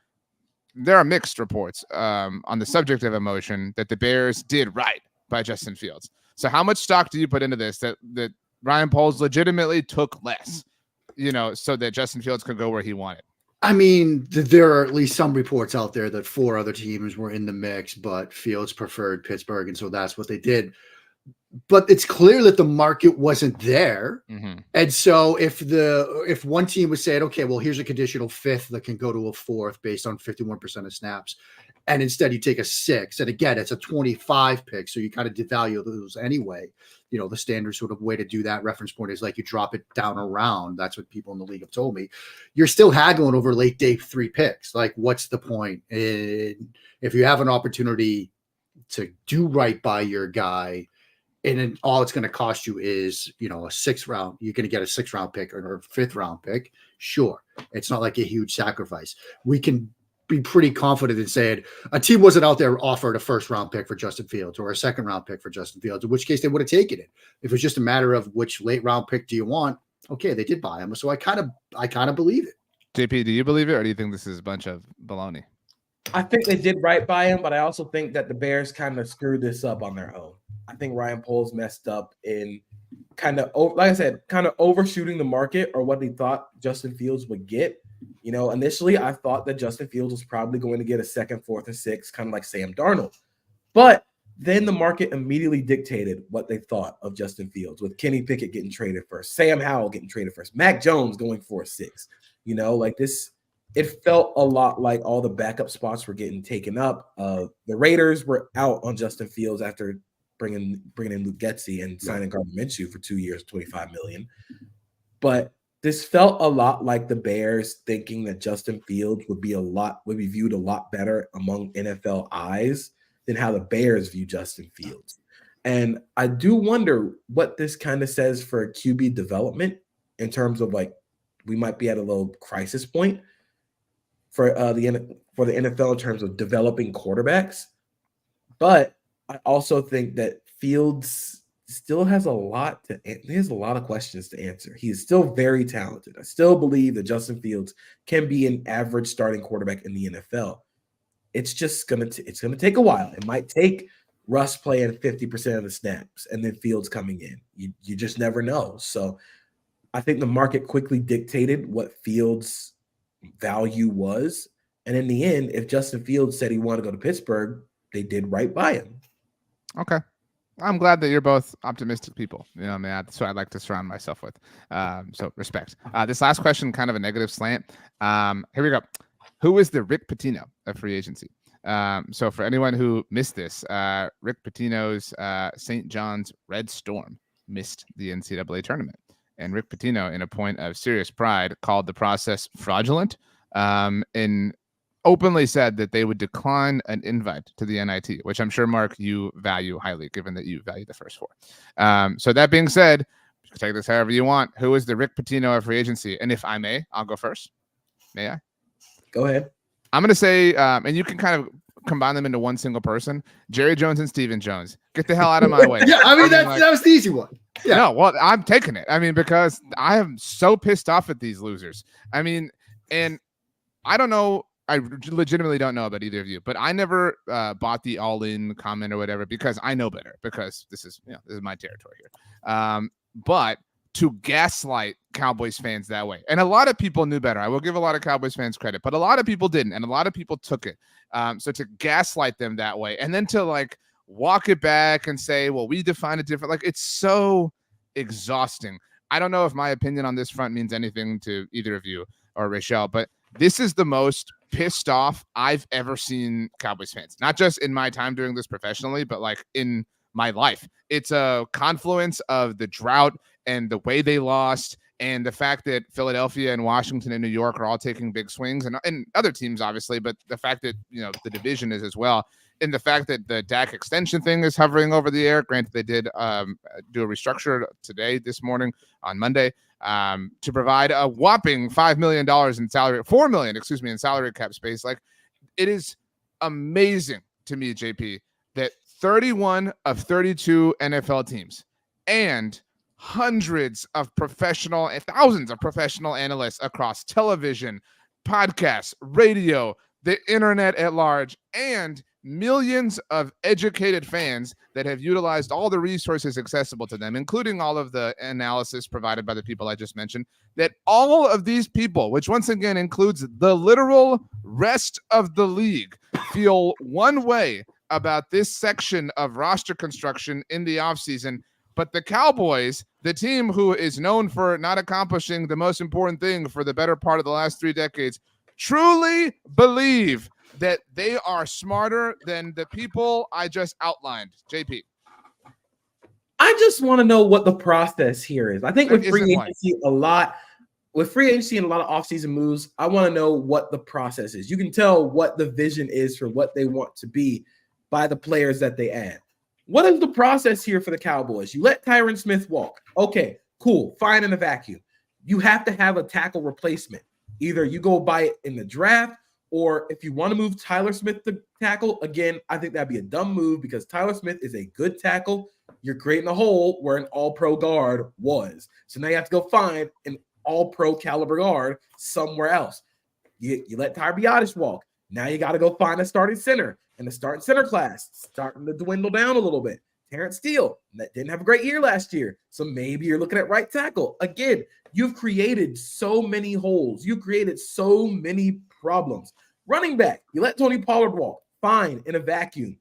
There are mixed reports on the subject of emotion that the Bears did right by Justin Fields. So how much stock do you put into this that Ryan Poles legitimately took less, so that Justin Fields could go where he wanted? I mean, there are at least some reports out there that 4 other teams were in the mix, but Fields preferred Pittsburgh, and so that's what they did. But it's clear that the market wasn't there. Mm-hmm. And so if one team was saying, okay, well, here's a conditional 5th that can go to a 4th based on 51% of snaps, and instead you take a 6, and again, it's a 25 pick, so you kind of devalue those anyway. The standard sort of way to do that reference point is like you drop it down around. That's what people in the league have told me. You're still haggling over late day 3 picks. Like, what's the point? And if you have an opportunity to do right by your guy, and then all it's going to cost you is, a 6th round. You're going to get a 6th round pick or a 5th round pick. Sure. It's not like a huge sacrifice. We can be pretty confident in saying a team wasn't out there offered a 1st round pick for Justin Fields or a 2nd round pick for Justin Fields, in which case they would have taken it. If it's just a matter of which late round pick do you want, okay, they did buy him. So I kind of believe it. JP, do you believe it, or do you think this is a bunch of baloney? I think they did right by him, but I also think that the Bears kind of screwed this up on their own. I think Ryan Poles messed up in kind of, like I said, kind of overshooting the market or what he thought Justin Fields would get. Initially I thought that Justin Fields was probably going to get a 2nd, 4th, and 6th, kind of like Sam Darnold. But then the market immediately dictated what they thought of Justin Fields, with Kenny Pickett getting traded first, Sam Howell getting traded first, Mac Jones going for a 6th. Like this, it felt a lot like all the backup spots were getting taken up. The Raiders were out on Justin Fields after bringing in Luke Getsy and signing Gardner Minshew for 2 years, $25 million. But this felt a lot like the Bears thinking that Justin Fields would be viewed a lot better among NFL eyes than how the Bears view Justin Fields. And I do wonder what this kind of says for QB development in terms of like we might be at a little crisis point for the NFL in terms of developing quarterbacks. But I also think that Fields still has a lot of questions to answer. He is still very talented. I still believe that Justin Fields can be an average starting quarterback in the NFL. It's just gonna take a while. It might take Russ playing 50% of the snaps and then Fields coming in. You just never know. So I think the market quickly dictated what Fields' value was. And in the end, if Justin Fields said he wanted to go to Pittsburgh, they did right by him. Okay. I'm glad that you're both optimistic people. That's what I like to surround myself with. So respect. This last question, kind of a negative slant. Here we go. Who is the Rick Pitino of free agency? So for anyone who missed this, Rick Pitino's St. John's Red Storm missed the NCAA tournament. And Rick Pitino, in a point of serious pride, called the process fraudulent. And openly said that they would decline an invite to the NIT, which I'm sure, Mark, you value highly, given that you value the first four. So that being said, you can take this however you want. Who is the Rick Pitino of free agency? And if I may, I'll go first. May I? Go ahead. I'm going to say, and you can kind of combine them into one single person, Jerry Jones and Steven Jones. Get the hell out of my way. Yeah, I mean, that was the easy one. Yeah. No, well, I'm taking it. I mean, because I am so pissed off at these losers. I mean, and I don't know. I legitimately don't know about either of you, but I never bought the all-in comment or whatever because I know better. Because this is my territory here. But to gaslight Cowboys fans that way, and a lot of people knew better. I will give a lot of Cowboys fans credit, but a lot of people didn't, and a lot of people took it. So to gaslight them that way, and then to like walk it back and say, "Well, we define it different," like it's so exhausting. I don't know if my opinion on this front means anything to either of you or Rachel, but this is the most pissed off I've ever seen Cowboys fans, not just in my time doing this professionally, but like in my life. It's a confluence of the drought and the way they lost and the fact that Philadelphia and Washington and New York are all taking big swings and other teams, obviously, but the fact that, the division is as well. And the fact that the Dak extension thing is hovering over the air. Granted, they did do a restructure this morning on Monday, to provide a whopping $5 million in salary, $4 million, in salary cap space. Like, it is amazing to me, JP, that 31 of 32 NFL teams and hundreds of thousands of professional analysts across television, podcasts, radio, the internet at large, and millions of educated fans that have utilized all the resources accessible to them, including all of the analysis provided by the people I just mentioned, that all of these people, which once again includes the literal rest of the league, feel one way about this section of roster construction in the offseason. But the Cowboys, the team who is known for not accomplishing the most important thing for the better part of the last 3 decades, truly believe that they are smarter than the people I just outlined. JP. I just want to know what the process here is. I think with free agency and a lot of offseason moves, I want to know what the process is. You can tell what the vision is for what they want to be by the players that they add. What is the process here for the Cowboys? You let Tyron Smith walk. Okay, cool, fine in a vacuum. You have to have a tackle replacement. Either you go buy it in the draft, or if you want to move Tyler Smith to tackle, again, I think that'd be a dumb move because Tyler Smith is a good tackle. You're creating a hole where an all-pro guard was. So now you have to go find an all-pro caliber guard somewhere else. You let Tyler Biadasz walk. Now you got to go find a starting center. And the starting center class starting to dwindle down a little bit. Terrence Steele, that didn't have a great year last year. So maybe you're looking at right tackle. Again, you've created so many holes. You created so many problems. Running back, you let Tony Pollard walk. Fine, in a vacuum.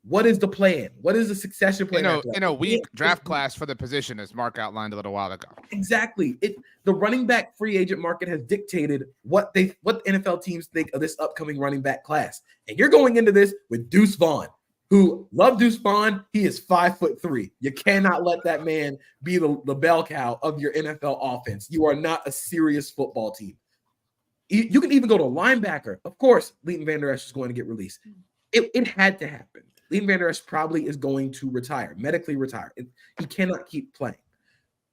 What is the plan? What is the succession plan? In a weak draft class for the position, as Mark outlined a little while ago. Exactly. The running back free agent market has dictated what NFL teams think of this upcoming running back class. And you're going into this with Deuce Vaughn, who love Deuce Vaughn. He is 5'3". You cannot let that man be the bell cow of your NFL offense. You are not a serious football team. You can even go to linebacker. Of course, Leighton Vander Esch is going to get released. It had to happen. Leighton Vander Esch probably is going to medically retire. He cannot keep playing.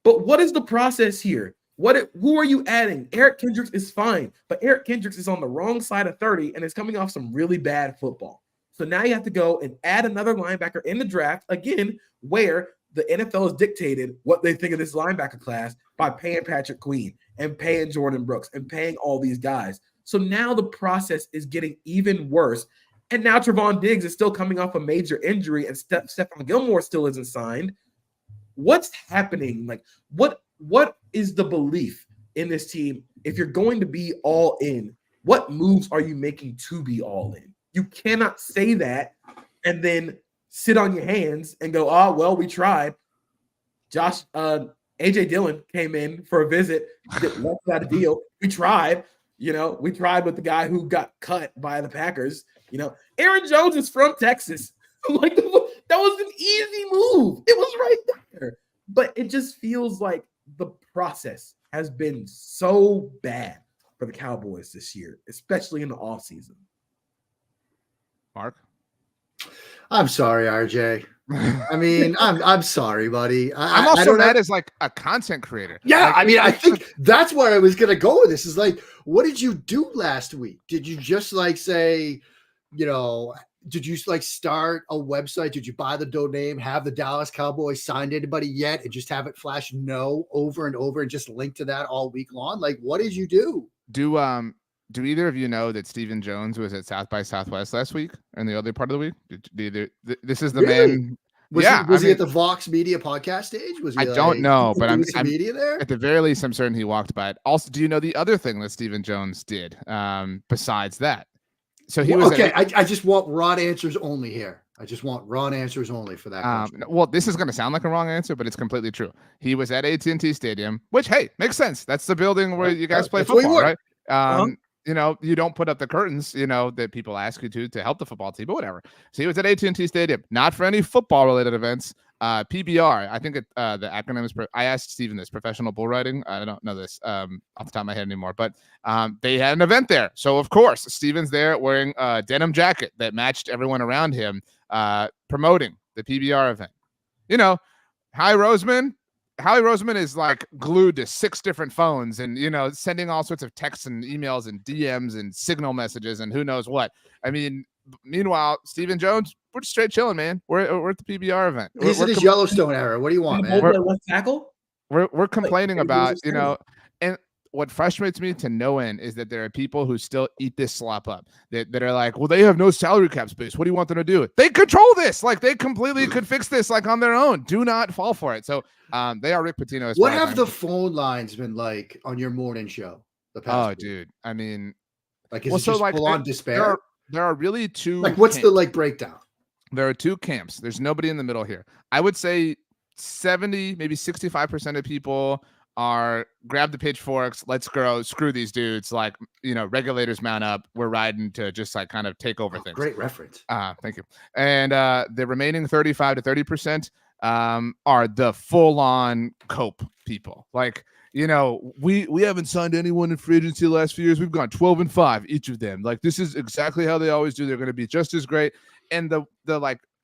But what is the process here? Who are you adding? Eric Kendricks is fine, but Eric Kendricks is on the wrong side of 30 and is coming off some really bad football. So now you have to go and add another linebacker in the draft, again, where the NFL has dictated what they think of this linebacker class by paying Patrick Queen and paying Jordan Brooks and paying all these guys. So now the process is getting even worse. And now Trevon Diggs is still coming off a major injury and Stephon Gilmore still isn't signed. What's happening? Like, what is the belief in this team? If you're going to be all in, what moves are you making to be all in? You cannot say that and then sit on your hands and go, oh, well, we tried. AJ Dillon came in for a visit, left without a deal. We tried. We tried with the guy who got cut by the Packers. Aaron Jones is from Texas. Like, that was an easy move. It was right there. But it just feels like the process has been so bad for for the Cowboys this year, especially in the offseason. Mark? I'm sorry, RJ. I mean, I'm sorry, buddy. I'm also mad as like a content creator. Yeah, Like, I mean, I think that's where I was gonna go with this. Is like, what did you do last week? Did you just like say, did you like start a website? Did you buy the domain? Have the Dallas Cowboys signed anybody yet? And just have it flash no over and over and just link to that all week long? Like, what did you do? Do either of you know that Stephen Jones was at South by Southwest last week and the other part of the week? This is the Really? man. Was he at the Vox Media podcast stage? Was he? I don't know, but I'm media there. At the very least, I'm certain he walked by it. Also, do you know the other thing that Stephen Jones did besides that? So he was okay. I just want raw answers only here. I just want raw answers only for that question. Well, this is going to sound like a wrong answer, but it's completely true. He was at AT&T Stadium, which, hey, makes sense. That's the building where you guys play football, right? You don't put up the curtains, that people ask you to help the football team, but whatever. So he was at AT&T Stadium, not for any football-related events. PBR, I think the acronym is. I asked Steven this, professional bull riding. I don't know this off the top of my head anymore, but they had an event there. So of course, Steven's there wearing a denim jacket that matched everyone around him, promoting the PBR event. Howie Roseman is like glued to 6 different phones and, sending all sorts of texts and emails and DMs and signal messages and who knows what. I mean, meanwhile, Stephen Jones, we're just straight chilling, man. We're at the PBR event. He's in his Yellowstone era. What do you want, man? We're complaining about, and what frustrates me to no end is that there are people who still eat this slop up that are like, well, they have no salary cap space. What do you want them to do? They control this. Like they completely could fix this like on their own. Do not fall for it. So they are Rick Pitino. What have the phone lines been like on your morning show? Dude. I mean, like, is it just full on despair? There are really two. Like, what's the breakdown? There are 2 camps. There's nobody in the middle here. I would say 70, maybe 65% of people are grab the pitchforks, let's go, screw these dudes, like, regulators mount up, we're riding to just like kind of take over things. Great reference. Thank you. And the remaining 35 to 30% are the full-on cope people. Like, we haven't signed anyone in free agency the last few years. We've gone 12-5, each of them. Like, this is exactly how they always do. They're going to be just as great. And the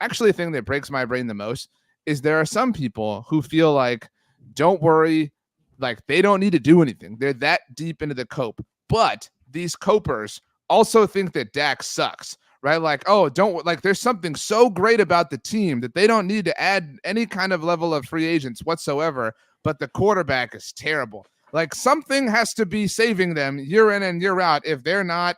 actually thing that breaks my brain the most is there are some people who feel like, don't worry, like they don't need to do anything. They're that deep into the cope. But these copers also think that Dak sucks, right? Like, there's something so great about the team that they don't need to add any kind of level of free agents whatsoever, but the quarterback is terrible. Like something has to be saving them year in and year out if they're not,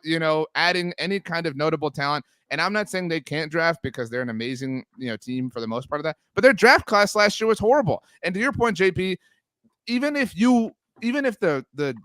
adding any kind of notable talent. And I'm not saying they can't draft because they're an amazing, team for the most part of that, but their draft class last year was horrible. And to your point, JP, even if the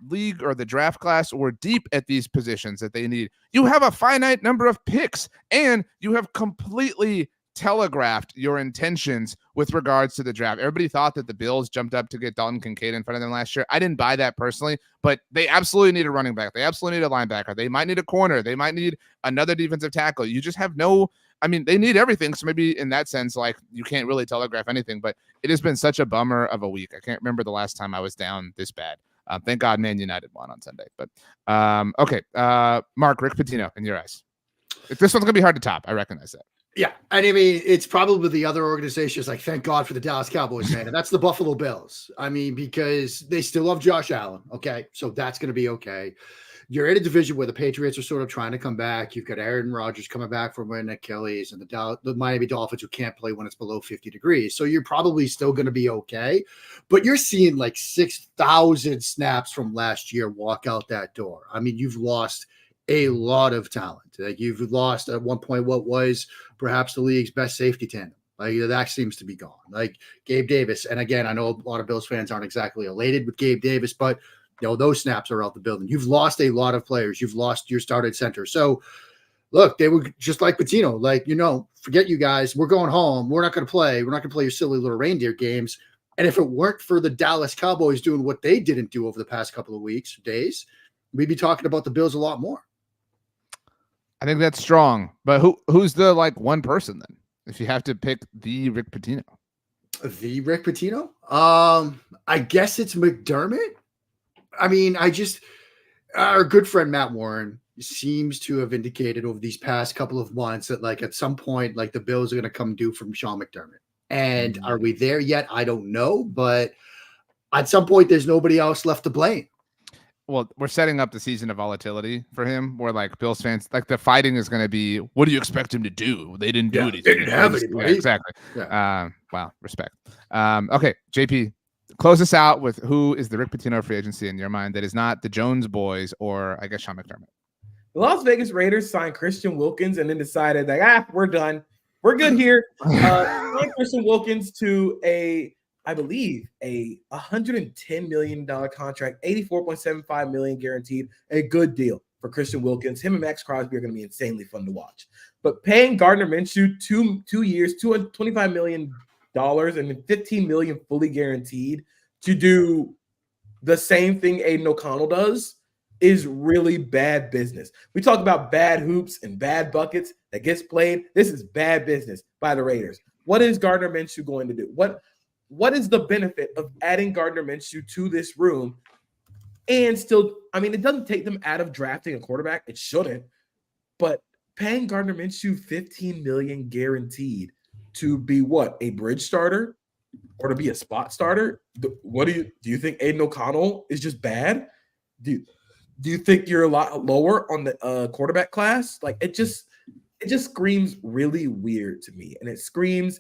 league or the draft class were deep at these positions that they need, you have a finite number of picks and you have completely telegraphed your intentions with regards to the draft. Everybody thought that the Bills jumped up to get Dalton Kincaid in front of them last year. I didn't buy that personally, but they absolutely need a running back. They absolutely need a linebacker. They might need a corner. They might need another defensive tackle. You just have they need everything. So maybe in that sense, like you can't really telegraph anything, but it has been such a bummer of a week. I can't remember the last time I was down this bad. Thank God Man United won on Sunday. But okay. Mark, Rick Pitino, in your eyes. This one's going to be hard to top. I recognize that. Yeah. And I mean, it's probably the other organizations like, thank God for the Dallas Cowboys, man. And that's the Buffalo Bills. I mean, because they still love Josh Allen. Okay. So that's going to be okay. You're in a division where the Patriots are sort of trying to come back. You've got Aaron Rodgers coming back from an Achilles and the Miami Dolphins who can't play when it's below 50 degrees. So you're probably still going to be okay. But you're seeing like 6,000 snaps from last year walk out that door. I mean, you've lost a lot of talent. Like you've lost at one point what was perhaps the league's best safety tandem. Like that seems to be gone. Like Gabe Davis. And again, I know a lot of Bills fans aren't exactly elated with Gabe Davis, but those snaps are out the building. You've lost a lot of players. You've lost your starting center. So look, they were just like Pitino, like, forget you guys. We're going home. We're not going to play. We're not going to play your silly little reindeer games. And if it weren't for the Dallas Cowboys doing what they didn't do over the past couple of weeks, days, we'd be talking about the Bills a lot more. I think that's strong. But who's the one person then? If you have to pick the Rick Pitino. The Rick Pitino? I guess it's McDermott. I mean, our good friend Matt Warren seems to have indicated over these past couple of months that, like, at some point, like, the Bills are going to come due from Sean McDermott. And are we there yet? I don't know, but at some point, there's nobody else left to blame. Well, we're setting up the season of volatility for him, where like Bills fans, like the fighting is going to be, what do you expect him to do? They didn't do anything. They didn't have anybody. Yeah, exactly. Yeah. Wow, respect. Okay, JP, close us out with who is the Rick Pitino free agency in your mind that is not the Jones boys or I guess Sean McDermott. The Las Vegas Raiders signed Christian Wilkins and then decided like, we're done. We're good here. Signed Christian Wilkins to I believe a $110 million contract, $84.75 million guaranteed, a good deal for Christian Wilkins. Him and Max Crosby are going to be insanely fun to watch. But paying Gardner Minshew 2 years, $225 million and $15 million fully guaranteed to do the same thing Aiden O'Connell does is really bad business. We talk about bad hoops and bad buckets that gets played. This is bad business by the Raiders. What is Gardner Minshew going to do? What is the benefit of adding Gardner Minshew to this room and still, I mean, it doesn't take them out of drafting a quarterback. It shouldn't. But paying Gardner Minshew $15 million guaranteed to be what? A bridge starter or to be a spot starter? What do you think Aiden O'Connell is just bad? Do you think you're a lot lower on the quarterback class? Like it just screams really weird to me. And it screams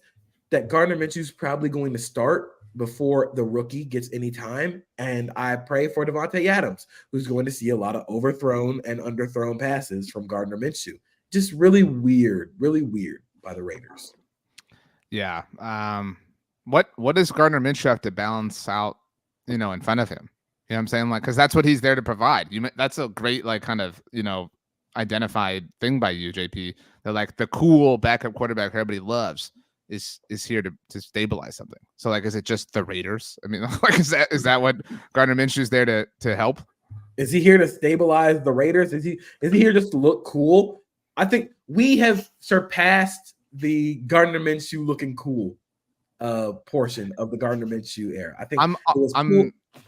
that Gardner Minshew is probably going to start before the rookie gets any time. And I pray for Devontae Adams, who's going to see a lot of overthrown and underthrown passes from Gardner Minshew. Just really weird by the Raiders. Yeah. What does Gardner Minshew have to balance out, in front of him? You know what I'm saying? Like, because that's what he's there to provide. That's a great, like, kind of, identified thing by you, JP. That like the cool backup quarterback everybody loves is here to stabilize something. So like, is it just the Raiders? I mean, like, is that what Gardner Minshew's there to help? Is he here to stabilize the Raiders? Is he here just to look cool? I think we have surpassed the Gardner Minshew looking cool portion of the Gardner Minshew era. I think cool.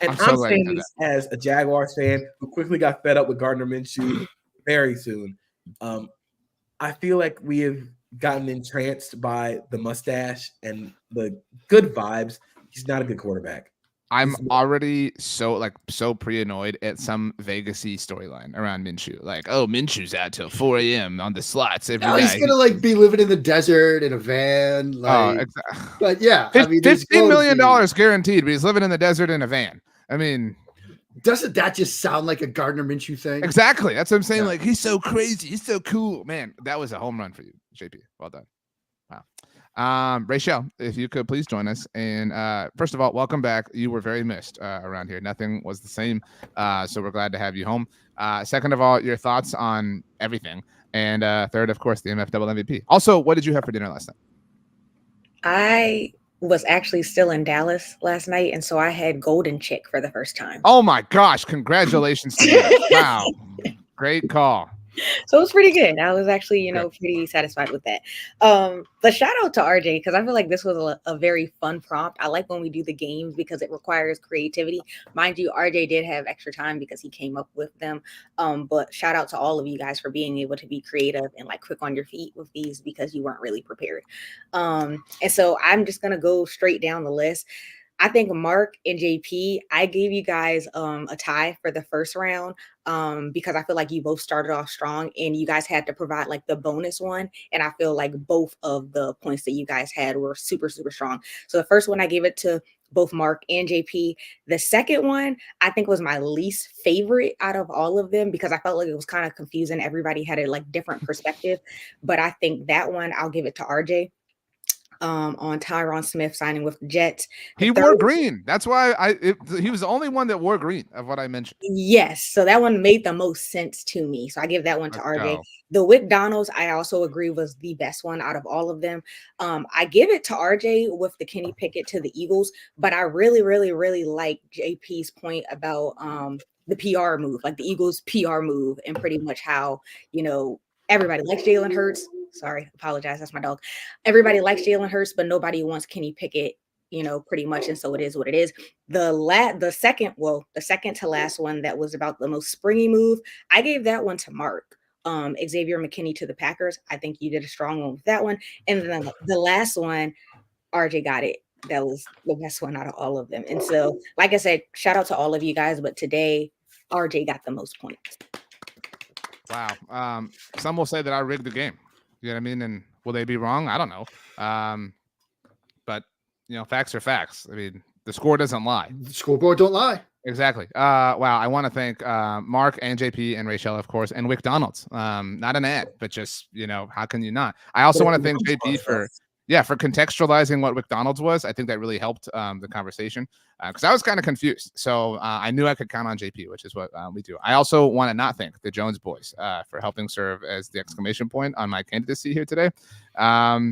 And I'm saying this as a Jaguars fan who quickly got fed up with Gardner Minshew very soon. I feel like we have gotten entranced by the mustache and the good vibes. He's not a good quarterback. I'm already so pre-annoyed at some Vegas-y storyline around Minshew. Like, oh, Minshew's out till 4 a.m. on the slots every night. He's gonna be living in the desert in a van. Exactly. But yeah, $15 million guaranteed, but he's living in the desert in a van. I mean, doesn't that just sound like a Gardner Minshew thing? Exactly. That's what I'm saying. Yeah. Like, he's so crazy. He's so cool, man. That was a home run for you, JP. Well done. Wow. Rachel, if you could please join us. And first of all, welcome back. You were very missed around here. Nothing was the same. So we're glad to have you home. Second of all, your thoughts on everything. And third, of course, the MF MVP. Also, what did you have for dinner last night? I was actually still in Dallas last night, and so I had golden chick for the first time. Oh my gosh, congratulations to you. Wow. Great call. So it was pretty good. I was actually, pretty satisfied with that. But shout out to RJ, because I feel like this was a very fun prompt. I like when we do the games because it requires creativity. Mind you, RJ did have extra time because he came up with them. But shout out to all of you guys for being able to be creative and quick on your feet with these because you weren't really prepared. And so I'm just going to go straight down the list. I think Mark and JP, I gave you guys a tie for the first round because I feel like you both started off strong and you guys had to provide the bonus one. And I feel like both of the points that you guys had were super, super strong. So the first one, I gave it to both Mark and JP. The second one, I think was my least favorite out of all of them because I felt like it was kind of confusing. Everybody had a different perspective. But I think that one, I'll give it to RJ. On Tyron Smith signing with the Jets. He wore green. That's why he was the only one that wore green of what I mentioned. Yes. So that one made the most sense to me. So I give that one to RJ. The Wick Donalds, I also agree was the best one out of all of them. I give it to RJ with the Kenny Pickett to the Eagles, but I really, really, really like JP's point about the PR move, the Eagles PR move, and pretty much how, everybody likes Jalen Hurts. Sorry, apologize. That's my dog. Everybody likes Jalen Hurts, but nobody wants Kenny Pickett pretty much. And so it is what it is. The second to last one that was about the most springy move, I gave that one to Mark. Xavier McKinney to the Packers. I think you did a strong one with that one. And then the last one, RJ got it. That was the best one out of all of them. And so, like I said, shout out to all of you guys. But today, RJ got the most points. Wow. Some will say that I rigged the game. You know what I mean? And will they be wrong? I don't know. But facts are facts. I mean, the score doesn't lie. The scoreboard don't lie. Exactly. Wow. I want to thank Mark and JP and Rachel, of course, and Wick Donalds. Not an ad, but just, how can you not? I also want to thank JP for contextualizing what Wick Donalds was. I think that really helped the conversation because I was kind of confused. So I knew I could count on JP, which is what we do. I also want to not thank the Jones boys for helping serve as the exclamation point on my candidacy here today. As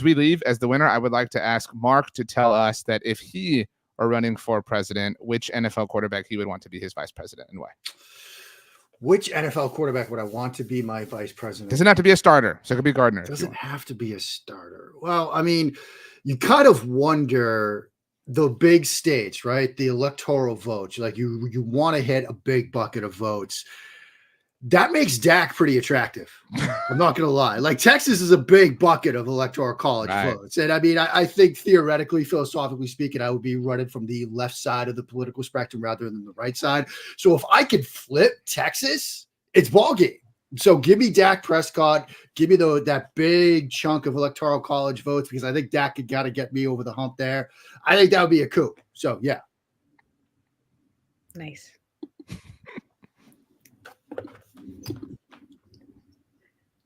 we leave, as the winner, I would like to ask Mark to tell us that if he are running for president, which NFL quarterback he would want to be his vice president and why. Which NFL quarterback would I want to be my vice president? Doesn't have to be a starter. So it could be Gardner. Doesn't have to be a starter. Well, I mean, you kind of wonder the big stage, right? The electoral votes. Like you want to hit a big bucket of votes. That makes Dak pretty attractive. I'm not going to lie. Like Texas is a big bucket of electoral college votes. And I mean, I think theoretically, philosophically speaking, I would be running from the left side of the political spectrum rather than the right side. So if I could flip Texas, it's ball game. So give me Dak Prescott. Give me that big chunk of electoral college votes because I think Dak could got to get me over the hump there. I think that would be a coup. So, yeah. Nice.